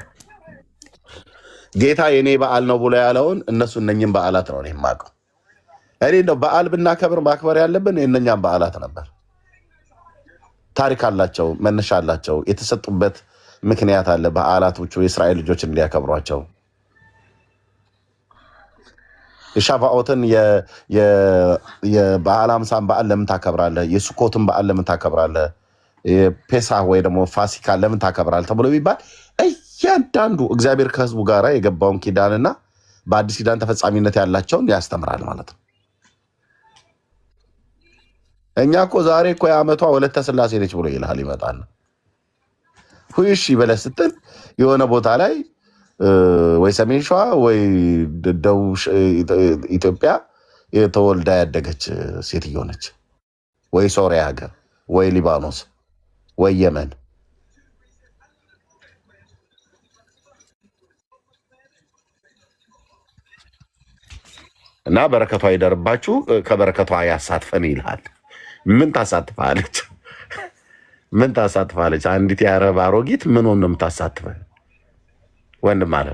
ጌታ የኔ በዓል ነው ብሎ ያለውን እነሱ እነኝም በዓላት ነው የማውቀው። እኔ እንደው በዓል ብናከብር ማክበር ያለብን የእነኛም በዓላት ነበር። ታሪክ አላቸው፣ መነሻ አላቸው፣ የተሰጡበት ምክንያት አለ። በዓላቶቹ የእስራኤል ልጆች እንዲያከብሯቸው የሻቫኦትን የበዓለ ሀምሳን በዓል ለምን ታከብራለህ? የሱኮትን በዓል ለምን ታከብራለህ? የፔሳህ ወይ ደግሞ ፋሲካ ለምን ታከብራለህ ተብሎ ቢባል እያንዳንዱ እግዚአብሔር ከሕዝቡ ጋር የገባውን ኪዳንና በአዲስ ኪዳን ተፈጻሚነት ያላቸውን ያስተምራል ማለት ነው። እኛ እኮ ዛሬ እኮ የዓመቷ ወለተ ስላሴ ነች ብሎ ይልሃል ይመጣል። ሁይሽ በለህ ስትል የሆነ ቦታ ላይ ወይ ሰሜን ሸዋ ወይ ደቡብ ኢትዮጵያ ተወልዳ ያደገች ሴትዮ ነች፣ ወይ ሶሪያ ሀገር ወይ ሊባኖስ ወይ የመን። እና በረከቷ ይደርባችሁ ከበረከቷ ያሳትፈን ይልሃል። ምን ታሳትፋለች? ምን ታሳትፋለች? አንዲት የአረብ አሮጊት ምን ነው የምታሳትፈን? ወንድም አለ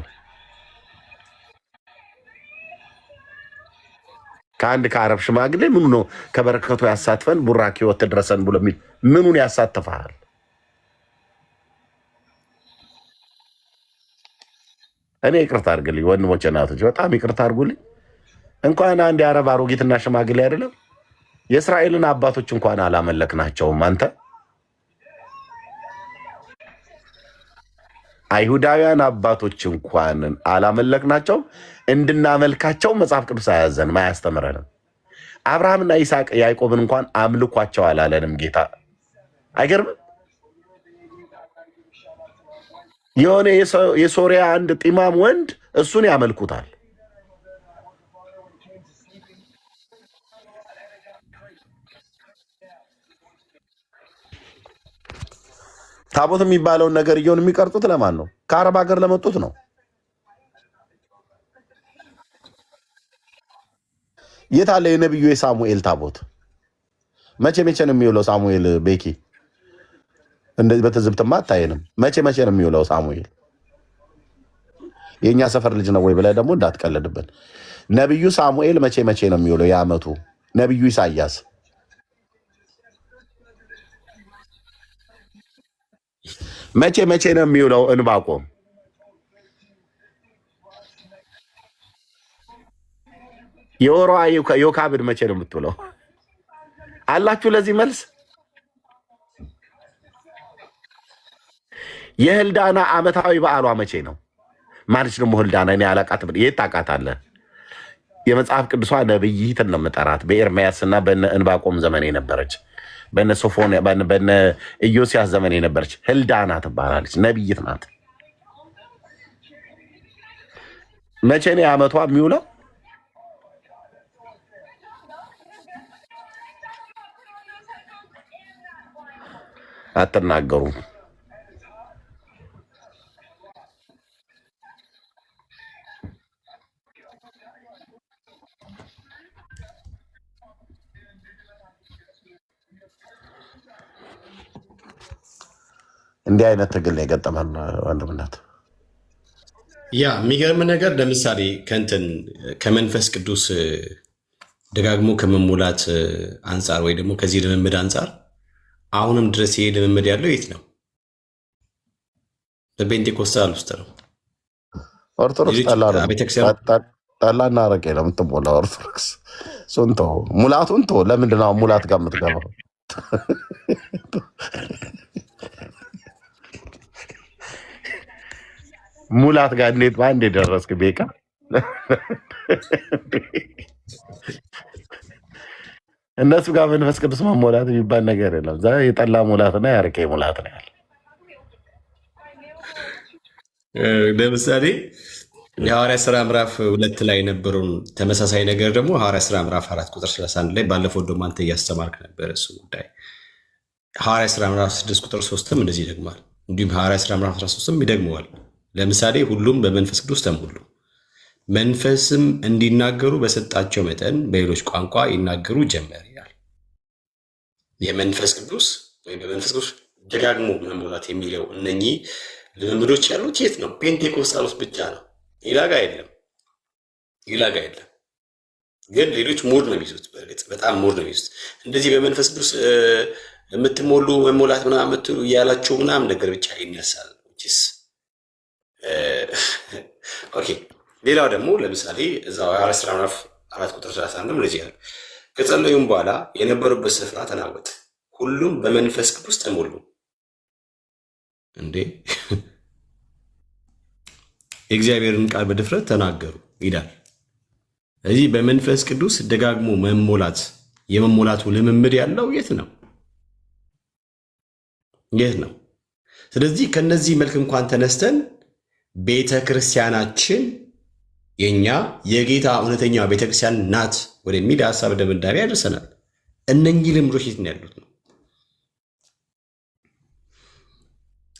ከአንድ ከአረብ ሽማግሌ ምኑ ነው ከበረከቱ ያሳትፈን ቡራኪ ወት ድረሰን ብሎ የሚል ምኑን ያሳትፋል? እኔ ይቅርታ አድርግልኝ ወንድሞቼ፣ እናቶች በጣም ይቅርታ አድርጉልኝ። እንኳን አንድ የአረብ አሮጊትና ሽማግሌ አይደለም የእስራኤልን አባቶች እንኳን አላመለክናቸውም። አንተ አይሁዳውያን አባቶች እንኳን አላመለክናቸውም። እንድናመልካቸው መጽሐፍ ቅዱስ አያዘንም፣ አያስተምረንም። አብርሃምና ይስሐቅ ያዕቆብን እንኳን አምልኳቸው አላለንም ጌታ። አይገርምም? የሆነ የሶሪያ አንድ ጢማም ወንድ እሱን ያመልኩታል። ታቦት የሚባለውን ነገር እየሆን የሚቀርጡት ለማን ነው? ከአረብ ሀገር ለመጡት ነው። የት አለ የነብዩ የሳሙኤል ታቦት? መቼ ነው የሚውለው ሳሙኤል? ቤኪ እንደዚህ በትዝብትማ አታየንም። መቼ ነው የሚውለው ሳሙኤል? የኛ ሰፈር ልጅ ነው ወይ ብለህ ደግሞ እንዳትቀልድብን። ነብዩ ሳሙኤል መቼ ነው የሚውለው? የዓመቱ ነብዩ ኢሳያስ መቼ ነው የሚውለው? እንባቆም የወሯ ዮካብድ መቼ ነው የምትውለው? አላችሁ ለዚህ መልስ? የህልዳና ዓመታዊ በዓሏ መቼ ነው? ማለች ደግሞ ህልዳና እኔ አላቃትም። የት ታውቃታለህ? የመጽሐፍ ቅዱሷ ነብይትን ነው የምጠራት። በኤርምያስና በነ እንባቆም ዘመን የነበረች፣ በነ ሶፎንያ በነ ኢዮስያስ ዘመን የነበረች ህልዳና ትባላለች። ነብይት ናት። መቼ ነው የዓመቷ የሚውለው? አትናገሩም። እንዲህ አይነት ትግል ነው የገጠመን ወንድምነት። ያ የሚገርም ነገር ለምሳሌ ከመንፈስ ቅዱስ ደጋግሞ ከመሙላት አንጻር ወይ ደግሞ ከዚህ ልምምድ አንጻር አሁንም ድረስ ይሄ ልምምድ ያለው የት ነው? በፔንቴኮስታል ውስጥ ነው። ኦርቶዶክስ ጠላና አረቄ ነው የምትሞላው። ኦርቶዶክስ ሱንቶ ሙላቱን ቶ ለምንድን ነው ሙላት ጋር የምትገባው? ሙላት ጋር እንዴት በአንድ የደረስክ ቤካ? እነሱ ጋር መንፈስ ቅዱስ መሞላት የሚባል ነገር የለም። የጠላ ሙላትና የአረቄ ሙላት ነው ያለ። ለምሳሌ የሐዋርያ ሥራ ምዕራፍ 2 ላይ የነበረውን ተመሳሳይ ነገር ደግሞ ሐዋርያ ሥራ ምዕራፍ 4 ቁጥር 31 ላይ ባለፈው ደግሞ አንተ እያስተማርክ ነበር እሱ ጉዳይ። ሐዋርያ ሥራ ምዕራፍ 6 ቁጥር 3ም እንደዚህ ይደግማል። እንዲሁም ሐዋርያ ሥራ ምዕራፍ 13ም ይደግመዋል። ለምሳሌ ሁሉም በመንፈስ ቅዱስ ተሞሉ፣ መንፈስም እንዲናገሩ በሰጣቸው መጠን በሌሎች ቋንቋ ይናገሩ ጀመር ይላል። የመንፈስ ቅዱስ ወይም በመንፈስ ቅዱስ ደጋግሞ መሞላት የሚለው እነኚህ ልምምዶች ያሉት የት ነው? ፔንቴኮስታል ውስጥ ብቻ ነው። ይላጋ የለም። ግን ሌሎች ሙድ ነው የሚይዙት። በእርግጥ በጣም ሙድ ነው የሚይዙት። እንደዚህ በመንፈስ ቅዱስ የምትሞሉ መሞላት ምናምን የምትሉ እያላቸው ምናምን ነገር ብቻ ይነሳል። ኦኬ። ሌላው ደግሞ ለምሳሌ እዛው ሐዋርያ ሥራ ምዕራፍ 4 ቁጥር 31 እንደዚህ ያለ ከጸለዩም በኋላ የነበሩበት ስፍራ ተናወጠ፣ ሁሉም በመንፈስ ቅዱስ ተሞሉ። እንዴ የእግዚአብሔርን ቃል በድፍረት ተናገሩ ይላል። እዚህ በመንፈስ ቅዱስ ደጋግሞ የመሞላቱ ልምምድ ያለው የት ነው? ስለዚህ ከነዚህ መልክ እንኳን ተነስተን ቤተ ክርስቲያናችን የኛ የጌታ እውነተኛ ቤተክርስቲያን ናት ወደሚል ሀሳብ ድምዳሜ ያደርሰናል። እነኚህ ልምዶች የት ነው ያሉት ነው?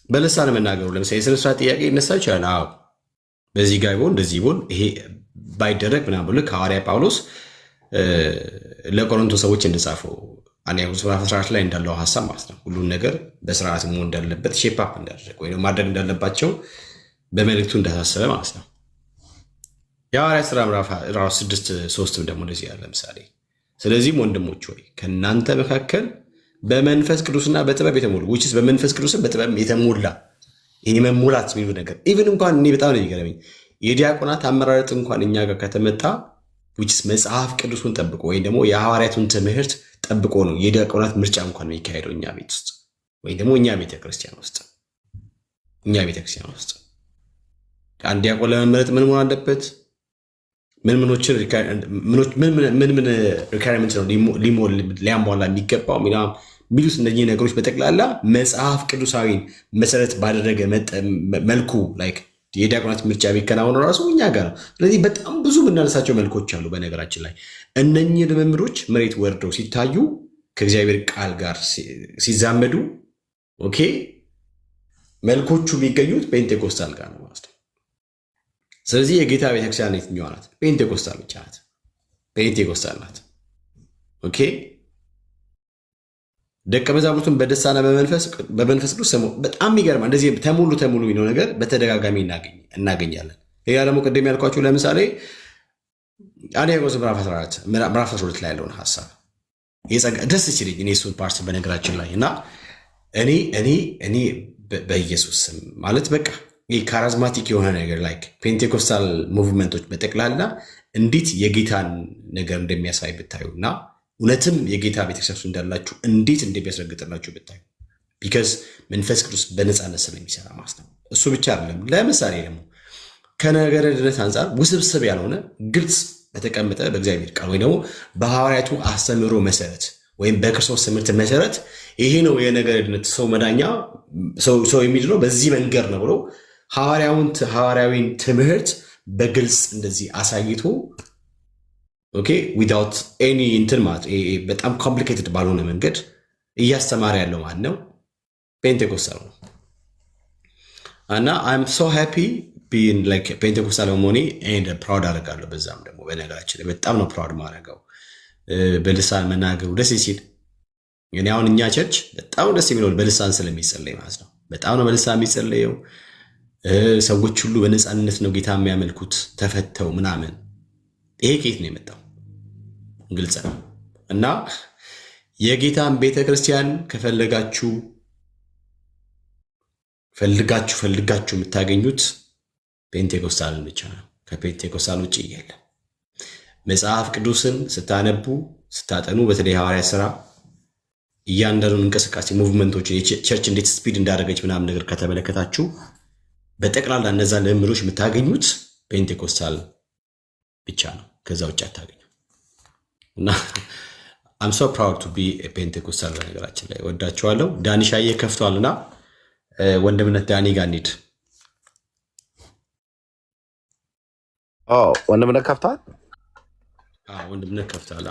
በልሳን መናገሩ ለምሳሌ የሥነ ሥርዓት ጥያቄ ይነሳ ይችላል። አዎ በዚህ ጋር ቢሆን እንደዚህ ቢሆን ይሄ ባይደረግ ምናምን ብሎ ሐዋርያ ጳውሎስ ለቆሮንቶስ ሰዎች እንደጻፈው አንደኛ ቆሮንቶስ ምዕራፍ 14 ላይ እንዳለው ሀሳብ ማለት ነው። ሁሉን ነገር በስርዓት መሆን እንዳለበት ሼፕ አፕ እንዳደረግ ወይ ማድረግ እንዳለባቸው በመልእክቱ እንዳሳሰበ ማለት ነው። የሐዋርያ ሥራ ምዕራፍ 6:3 ደግሞ እንደዚህ ያለ ለምሳሌ ስለዚህም ወንድሞች ሆይ ከእናንተ መካከል በመንፈስ ቅዱስና በጥበብ የተሞሉ ውጭስ በመንፈስ ቅዱስን በጥበብ የተሞላ ይሄ መሞላት የሚሉ ነገር ኢቭን እንኳን እኔ በጣም ነው የሚገርመኝ የዲያቆናት አመራረጥ እንኳን እኛ ጋር ከተመጣ ውጭስ መጽሐፍ ቅዱሱን ጠብቆ ወይም ደግሞ የሐዋርያቱን ትምህርት ጠብቆ ነው የዲያቆናት ምርጫ እንኳን የሚካሄደው እኛ ቤት ውስጥ ወይም ደግሞ እኛ ቤተክርስቲያን ውስጥ አንድ ዲያቆን ለመመረጥ ምን መሆን አለበት? ምን ሪኳየርመንት ነው ሊያሟላ የሚገባው የሚሉት እነዚህ ነገሮች በጠቅላላ መጽሐፍ ቅዱሳዊን መሰረት ባደረገ መልኩ የዲያቆናት ምርጫ ቢከናወነው ራሱ እኛ ጋር ነው። ስለዚህ በጣም ብዙ የምናነሳቸው መልኮች አሉ። በነገራችን ላይ እነኚህ ልምምዶች መሬት ወርደው ሲታዩ ከእግዚአብሔር ቃል ጋር ሲዛመዱ ኦኬ መልኮቹ የሚገኙት ፔንቴኮስታል ጋር ነው ማለት ነው። ስለዚህ የጌታ ቤተክርስቲያን የትኛዋ ናት? ፔንቴኮስታል ብቻ ናት። ፔንቴኮስታል ናት። ኦኬ ደቀ መዛሙርቱን በደስታና በመንፈስ ቅዱስ ሰሙ። በጣም የሚገርማ እንደዚህ ተሙሉ የሚለው ነገር በተደጋጋሚ እናገኛለን። ሌላ ደግሞ ቅድም ያልኳችሁ ለምሳሌ አንደኛ ቆሮንቶስ ምዕራፍ 12 ላይ ያለውን ሀሳብ ደስ ይችልኝ እኔ እሱን ፓርት በነገራችን ላይ እና እኔ በኢየሱስ ስም ማለት በቃ ይህ ካራዝማቲክ የሆነ ነገር ላይክ ፔንቴኮስታል ሙቭመንቶች በጠቅላላ እንዴት የጌታን ነገር እንደሚያሳይ ብታዩ እና እውነትም የጌታ ቤተክርስቲያን እንዳላችሁ እንዴት እንደሚያስረግጥላችሁ ብታዩ። ቢካዝ መንፈስ ቅዱስ በነፃነት ስለሚሰራ ማለት ነው። እሱ ብቻ አይደለም። ለምሳሌ ደግሞ ከነገረ ድነት አንጻር ውስብስብ ያልሆነ ግልጽ በተቀመጠ በእግዚአብሔር ቃል ወይ ደግሞ በሐዋርያቱ አስተምህሮ መሰረት ወይም በክርስቶስ ትምህርት መሰረት ይሄ ነው የነገረ ድነት ሰው መዳኛ ሰው የሚድነው በዚህ መንገድ ነው ብሎ ሐዋርያዊን ትምህርት በግልጽ እንደዚህ አሳይቶ ኦኬ ዊዛውት ኤኒ እንትን ማለት በጣም ኮምፕሊኬትድ ባልሆነ መንገድ እያስተማረ ያለው ማለት ነው ፔንቴኮስታል ነው። እና አይም ሶ ሃፒ ቢን ላይክ ፔንቴኮስታል መሆኔ ኤንድ ፕራውድ አደርጋለሁ። በዛም ደግሞ በነገራችን ላይ በጣም ነው ፕራውድ ማድረገው በልሳን መናገሩ ደስ ሲል። እኔ አሁን እኛ ቸርች በጣም ደስ የሚለው በልሳን ስለሚጸለይ ማለት ነው። በጣም ነው በልሳን የሚጸለየው። ሰዎች ሁሉ በነፃነት ነው ጌታ የሚያመልኩት ተፈተው ምናምን። ይሄ ከየት ነው የመጣው? ግልጽ ነው። እና የጌታን ቤተክርስቲያን ከፈለጋችሁ የምታገኙት ፔንቴኮስታልን ብቻ ነው። ከፔንቴኮስታል ውጭ የለም። መጽሐፍ ቅዱስን ስታነቡ ስታጠኑ፣ በተለይ ሐዋርያት ሥራ እያንዳንዱን እንቅስቃሴ ሙቭመንቶችን ቸርች እንዴት ስፒድ እንዳደረገች ምናምን ነገር ከተመለከታችሁ በጠቅላላ እነዛ ልምዶች የምታገኙት ፔንቴኮስታል ብቻ ነው። ከዛ ውጭ አታገኙ። እና አም ሶ ፕራውድ ቱ ቢ ፔንቴኮስታል። በነገራችን ላይ ወዳችኋለሁ። ዳኒሻዬ ከፍቷል እና ወንድምነት ዳኒ ጋር እንሂድ። ወንድምነት ከፍቷል። ወንድምነት ከፍቷል።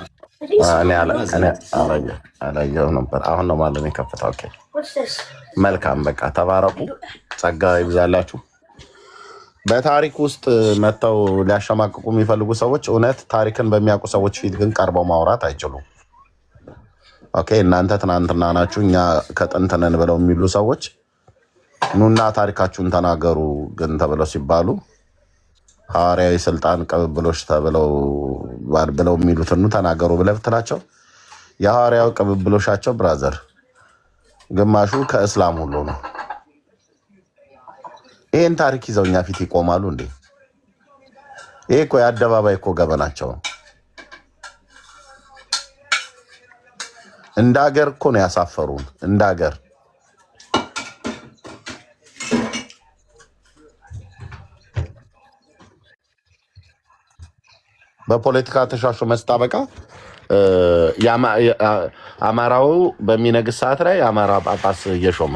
አላየሁ ነበር። አሁን ነው ማለት ነው የከፍተው። ኦኬ መልካም። በቃ ተባረቁ፣ ጸጋ ይብዛላችሁ። በታሪክ ውስጥ መጥተው ሊያሸማቅቁ የሚፈልጉ ሰዎች እውነት ታሪክን በሚያውቁ ሰዎች ፊት ግን ቀርበው ማውራት አይችሉም። ኦኬ እናንተ ትናንትና ናችሁ እኛ ከጥንት ነን ብለው የሚሉ ሰዎች ኑና ታሪካችሁን ተናገሩ ግን ተብለው ሲባሉ ሐዋርያዊ ስልጣን ቅብብሎች ብለው የሚሉትን ተናገሩ ብለህ ብትላቸው የሐዋርያው ቅብብሎሻቸው ብራዘር ግማሹ ከእስላም ሁሉ ነው። ይህን ታሪክ ይዘው እኛ ፊት ይቆማሉ እንዴ? ይህ እኮ የአደባባይ እኮ ገበናቸው ነው። እንደ ሀገር እኮ ነው ያሳፈሩን። እንደ ሀገር በፖለቲካ ተሻሾ መስጣበቃ አማራው በሚነግስ ሰዓት ላይ የአማራ ጳጳስ እየሾመ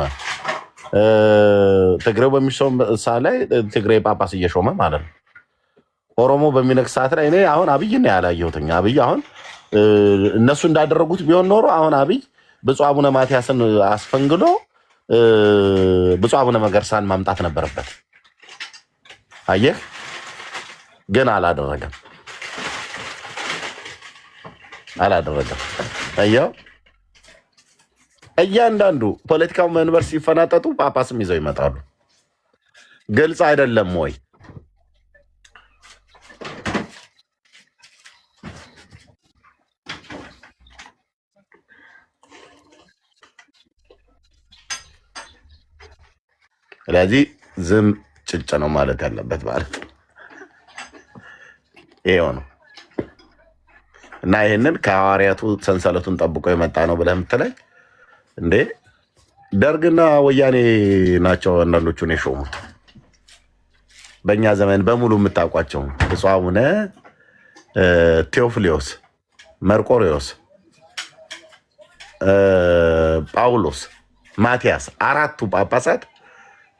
ትግሬው በሚሾም ሰዓት ላይ ትግሬ ጳጳስ እየሾመ ማለት ነው። ኦሮሞ በሚነግስ ሰዓት ላይ እኔ አሁን አብይ ነው ያላየሁትኝ። አብይ አሁን እነሱ እንዳደረጉት ቢሆን ኖሮ አሁን አብይ ብፁዕ አቡነ ማትያስን አስፈንግሎ ብፁዕ አቡነ መገርሳን ማምጣት ነበረበት። አየህ፣ ግን አላደረገም። አየው፣ እያንዳንዱ ፖለቲካው መንበር ሲፈናጠጡ ጳጳስም ይዘው ይመጣሉ። ግልጽ አይደለም ወይ? ስለዚህ ዝም ጭጭ ነው ማለት ያለበት ማለት ነው። ይሄው ነው። እና ይህንን ከሐዋርያቱ ሰንሰለቱን ጠብቆ የመጣ ነው ብለህ የምትለኝ እንዴ? ደርግና ወያኔ ናቸው አንዳንዶቹን የሾሙት። በእኛ ዘመን በሙሉ የምታውቋቸው ብፁዕ አቡነ ቴዎፍሊዮስ፣ መርቆሬዎስ፣ ጳውሎስ፣ ማቲያስ አራቱ ጳጳሳት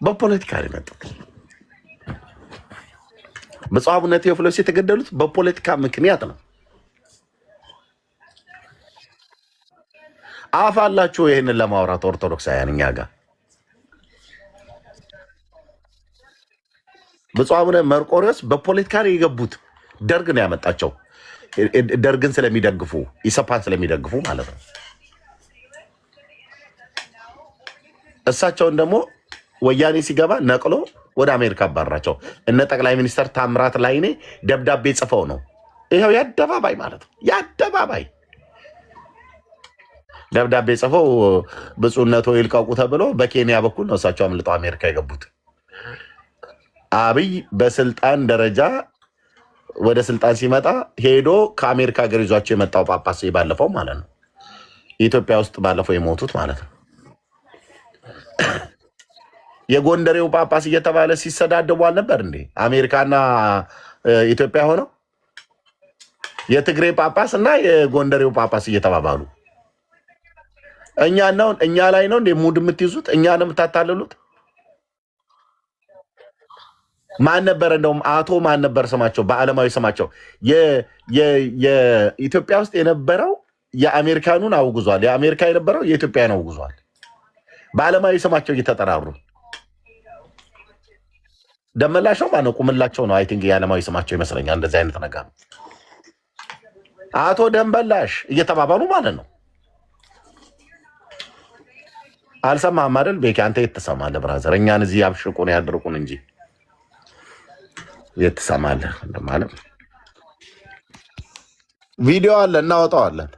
በፖለቲካ ነው የመጡት። ብፁዕ አቡነ ቴዎፍሊዮስ የተገደሉት በፖለቲካ ምክንያት ነው። አፍ አላችሁ ይህንን ለማውራት ኦርቶዶክሳውያን እኛ ጋር። ብፁዕ አቡነ መርቆሬዎስ በፖለቲካ ነው የገቡት። ደርግ ነው ያመጣቸው። ደርግን ስለሚደግፉ ኢሰፓን ስለሚደግፉ ማለት ነው። እሳቸውን ደግሞ ወያኔ ሲገባ ነቅሎ ወደ አሜሪካ አባራቸው። እነ ጠቅላይ ሚኒስትር ታምራት ላይኔ ደብዳቤ ጽፈው ነው። ይኸው የአደባባይ ማለት ነው። የአደባባይ ደብዳቤ ጽፈው ብፁዕነቶ ይልቀቁ ተብሎ በኬንያ በኩል ነው እሳቸው አምልጠው አሜሪካ የገቡት። አብይ በስልጣን ደረጃ ወደ ስልጣን ሲመጣ ሄዶ ከአሜሪካ ሀገር ይዟቸው የመጣው ጳጳስ ባለፈው ማለት ነው። ኢትዮጵያ ውስጥ ባለፈው የሞቱት ማለት ነው። የጎንደሬው ጳጳስ እየተባለ ሲሰዳደቡ አልነበር እንዴ? አሜሪካና ኢትዮጵያ ሆነው የትግሬ ጳጳስ እና የጎንደሬው ጳጳስ እየተባባሉ እኛ ላይ ነው እንዴ ሙድ የምትይዙት? እኛ ነው የምታታልሉት? ማን ነበር እንደውም አቶ ማን ነበር ስማቸው? በዓለማዊ ስማቸው የኢትዮጵያ ውስጥ የነበረው የአሜሪካኑን አውግዟል። የአሜሪካ የነበረው የኢትዮጵያን አውግዟል። በዓለማዊ ስማቸው እየተጠራሩ ደመላሽ ነው ማነው? ቁምላቸው ነው። አይ ቲንክ የዓለማዊ ስማቸው ይመስለኛል። እንደዚህ አይነት ነገር አቶ ደንበላሽ እየተባባሉ ማለት ነው። አልሰማህም አይደል ቤኪ? አንተ የት ትሰማለህ ብራዘር? እኛን እዚህ ያብሽቁን ያድርቁን እንጂ የት ትሰማለህ ማለት። ቪዲዮ አለ እናወጣዋለን።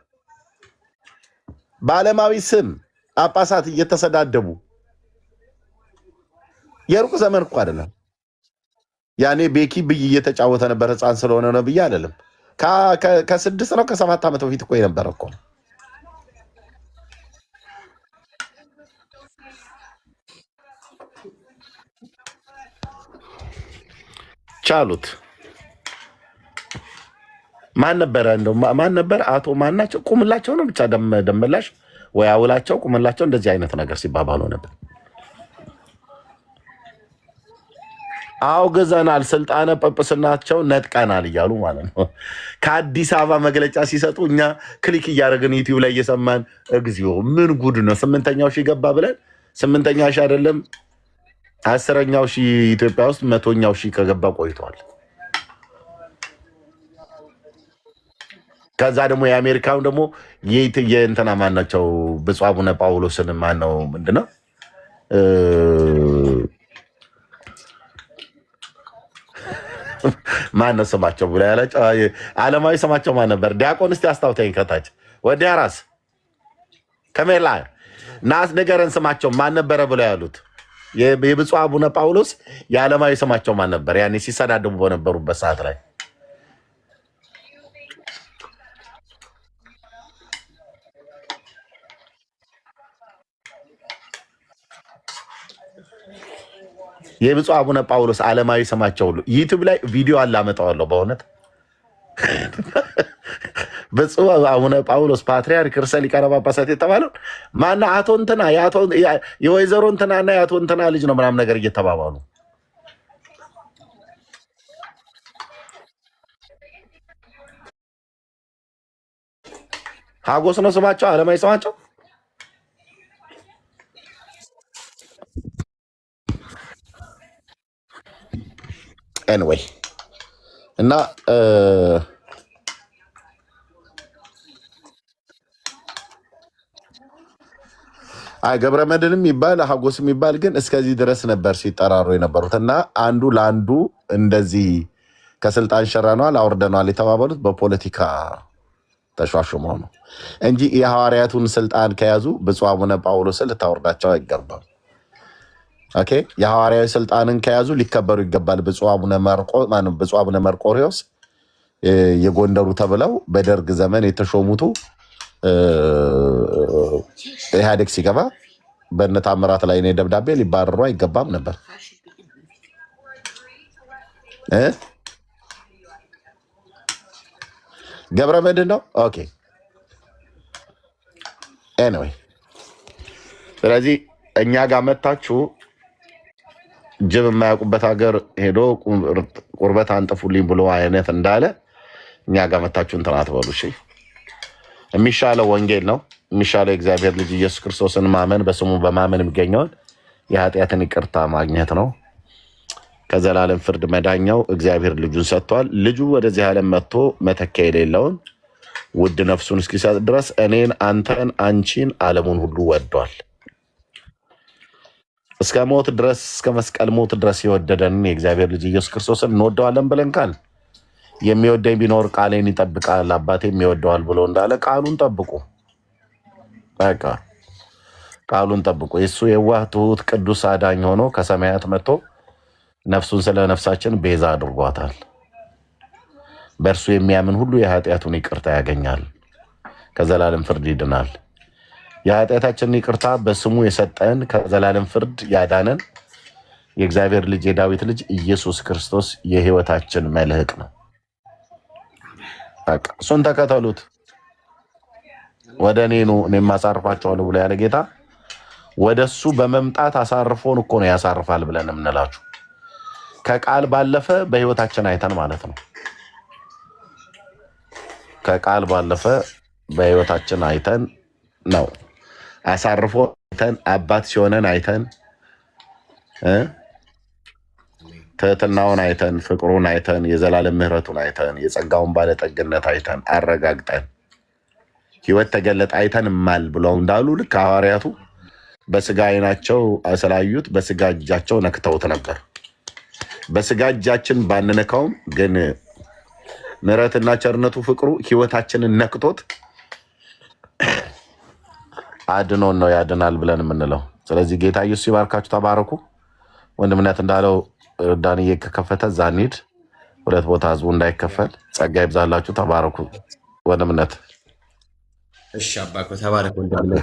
በዓለማዊ ስም ጳጳሳት እየተሰዳደቡ የሩቅ ዘመን እኮ አይደለም። ያኔ ቤኪ ብይ እየተጫወተ ነበር። ህፃን ስለሆነ ነው ብዬ አይደለም። ከ6 ነው ከ7 ዓመት በፊት እኮ የነበረ እኮ ነው። ቻሉት። ማን ነበረ እንደው ማን ነበር? አቶ ማናቸው ቁምላቸው ነው ብቻ ደመላሽ ወይ አውላቸው ቁምላቸው እንደዚህ አይነት ነገር ሲባባሉ ነበር። አውግዘናል፣ ስልጣነ ጵጵስናቸው ነጥቀናል እያሉ ማለት ነው። ከአዲስ አበባ መግለጫ ሲሰጡ እኛ ክሊክ እያደረግን ዩቲዩብ ላይ እየሰማን እግዚኦ ምን ጉድ ነው። 8ኛው ሺህ ገባ ብለን 8ኛ ሺህ አይደለም 10ኛው ሺህ ኢትዮጵያ ውስጥ 100ኛው ሺህ ከገባ ቆይቷል። ከዛ ደግሞ የአሜሪካው ደግሞ የእንትና ማናቸው ብፁዕ አቡነ ጳውሎስን ማነው ምንድነው ማነው ስማቸው ብላ ያላቸው ዓለማዊ ስማቸው ማን ነበር? ዲያቆን እስቲ አስታውተኝ ከታች ወዲያ ራስ ከሜላ ናስ ነገረን ስማቸው ማን ነበረ ብለው ያሉት የብፁዕ አቡነ ጳውሎስ የዓለማዊ ስማቸው ማን ነበር? ያኔ ሲሰዳደቡ በነበሩበት ሰዓት ላይ የብፁዕ አቡነ ጳውሎስ ዓለማዊ ስማቸው ሁሉ ዩቲዩብ ላይ ቪዲዮ አላመጣዋለሁ። በእውነት ብፁዕ አቡነ ጳውሎስ ፓትርያርክ ርዕሰ ሊቃነ ጳጳሳት የተባለው ማነው? አቶ እንትና የወይዘሮ እንትናና የአቶ እንትና ልጅ ነው ምናምን ነገር እየተባባሉ ሀጎስ ነው ስማቸው፣ ዓለማዊ ስማቸው። ኤንዌይ እና አይ ገብረ መድህን የሚባል ሀጎስ የሚባል ግን እስከዚህ ድረስ ነበር ሲጠራሩ የነበሩት እና አንዱ ለአንዱ እንደዚህ ከስልጣን ሸረነዋል አውርደነዋል የተባባሉት በፖለቲካ ተሿሹመው ነው እንጂ የሐዋርያቱን ስልጣን ከያዙ ብፁዕ አቡነ ጳውሎስን ልታወርዳቸው አይገባም። ኦኬ የሐዋርያዊ ስልጣንን ከያዙ ሊከበሩ ይገባል። ብፁዕ አቡነ መርቆሬዎስ የጎንደሩ ተብለው በደርግ ዘመን የተሾሙቱ ኢህአዴግ ሲገባ በእነ ታምራት ላይ ደብዳቤ ሊባረሩ አይገባም ነበር። ገብረ መድህን ነው። ኦኬ ኤኒዌይ ስለዚህ እኛ ጋር መታችሁ ጅብ የማያውቁበት ሀገር ሄዶ ቁርበት አንጥፉልኝ ብሎ አይነት እንዳለ እኛ ጋር መታችሁ እንትን አትበሉ። እሺ የሚሻለው ወንጌል ነው። የሚሻለው የእግዚአብሔር ልጅ ኢየሱስ ክርስቶስን ማመን፣ በስሙ በማመን የሚገኘውን የኃጢአትን ይቅርታ ማግኘት ነው። ከዘላለም ፍርድ መዳኛው እግዚአብሔር ልጁን ሰጥቷል። ልጁ ወደዚህ ዓለም መጥቶ መተኪያ የሌለውን ውድ ነፍሱን እስኪሰጥ ድረስ እኔን፣ አንተን፣ አንቺን፣ ዓለሙን ሁሉ ወዷል። እስከ ሞት ድረስ እስከ መስቀል ሞት ድረስ የወደደንን የእግዚአብሔር ልጅ ኢየሱስ ክርስቶስን እንወደዋለን ብለን ካል የሚወደኝ ቢኖር ቃሌን ይጠብቃል አባቴም ይወደዋል ብሎ እንዳለ ቃሉን ጠብቁ። በቃ ቃሉን ጠብቁ። የእሱ የዋህ ትሁት ቅዱስ አዳኝ ሆኖ ከሰማያት መጥቶ ነፍሱን ስለ ነፍሳችን ቤዛ አድርጓታል። በእርሱ የሚያምን ሁሉ የኃጢአቱን ይቅርታ ያገኛል፣ ከዘላለም ፍርድ ይድናል። የኃጢአታችንን ይቅርታ በስሙ የሰጠን ከዘላለም ፍርድ ያዳነን የእግዚአብሔር ልጅ የዳዊት ልጅ ኢየሱስ ክርስቶስ የሕይወታችን መልህቅ ነው። በቃ እሱን ተከተሉት። ወደ እኔ ኑ እኔም አሳርፋችኋለሁ ብሎ ያለ ጌታ ወደ እሱ በመምጣት አሳርፎን እኮ ነው ያሳርፋል ብለን የምንላችሁ። ከቃል ባለፈ በሕይወታችን አይተን ማለት ነው። ከቃል ባለፈ በሕይወታችን አይተን ነው አሳርፎ አይተን አባት ሲሆነን አይተን ትህትናውን አይተን ፍቅሩን አይተን የዘላለም ምሕረቱን አይተን የጸጋውን ባለጠግነት አይተን አረጋግጠን ሕይወት ተገለጠ አይተን ማል ብለው እንዳሉ ልክ ሐዋርያቱ በስጋ ዓይናቸው ስላዩት በስጋ እጃቸው ነክተውት ነበር። በስጋ እጃችን ባንነካውም ግን ምሕረትና ቸርነቱ ፍቅሩ ሕይወታችንን ነክቶት አድኖን ነው ያድናል ብለን የምንለው። ስለዚህ ጌታ ኢየሱስ ይባርካችሁ። ተባረኩ። ወንድምነት እንዳለው ዳንዬ ከከፈተ እዛ እንሂድ። 2 ቦታ ህዝቡ እንዳይከፈል ጸጋ ይብዛላችሁ። ተባረኩ ወንድምነት። እሺ አባኮ ተባረክ ወንድምነት።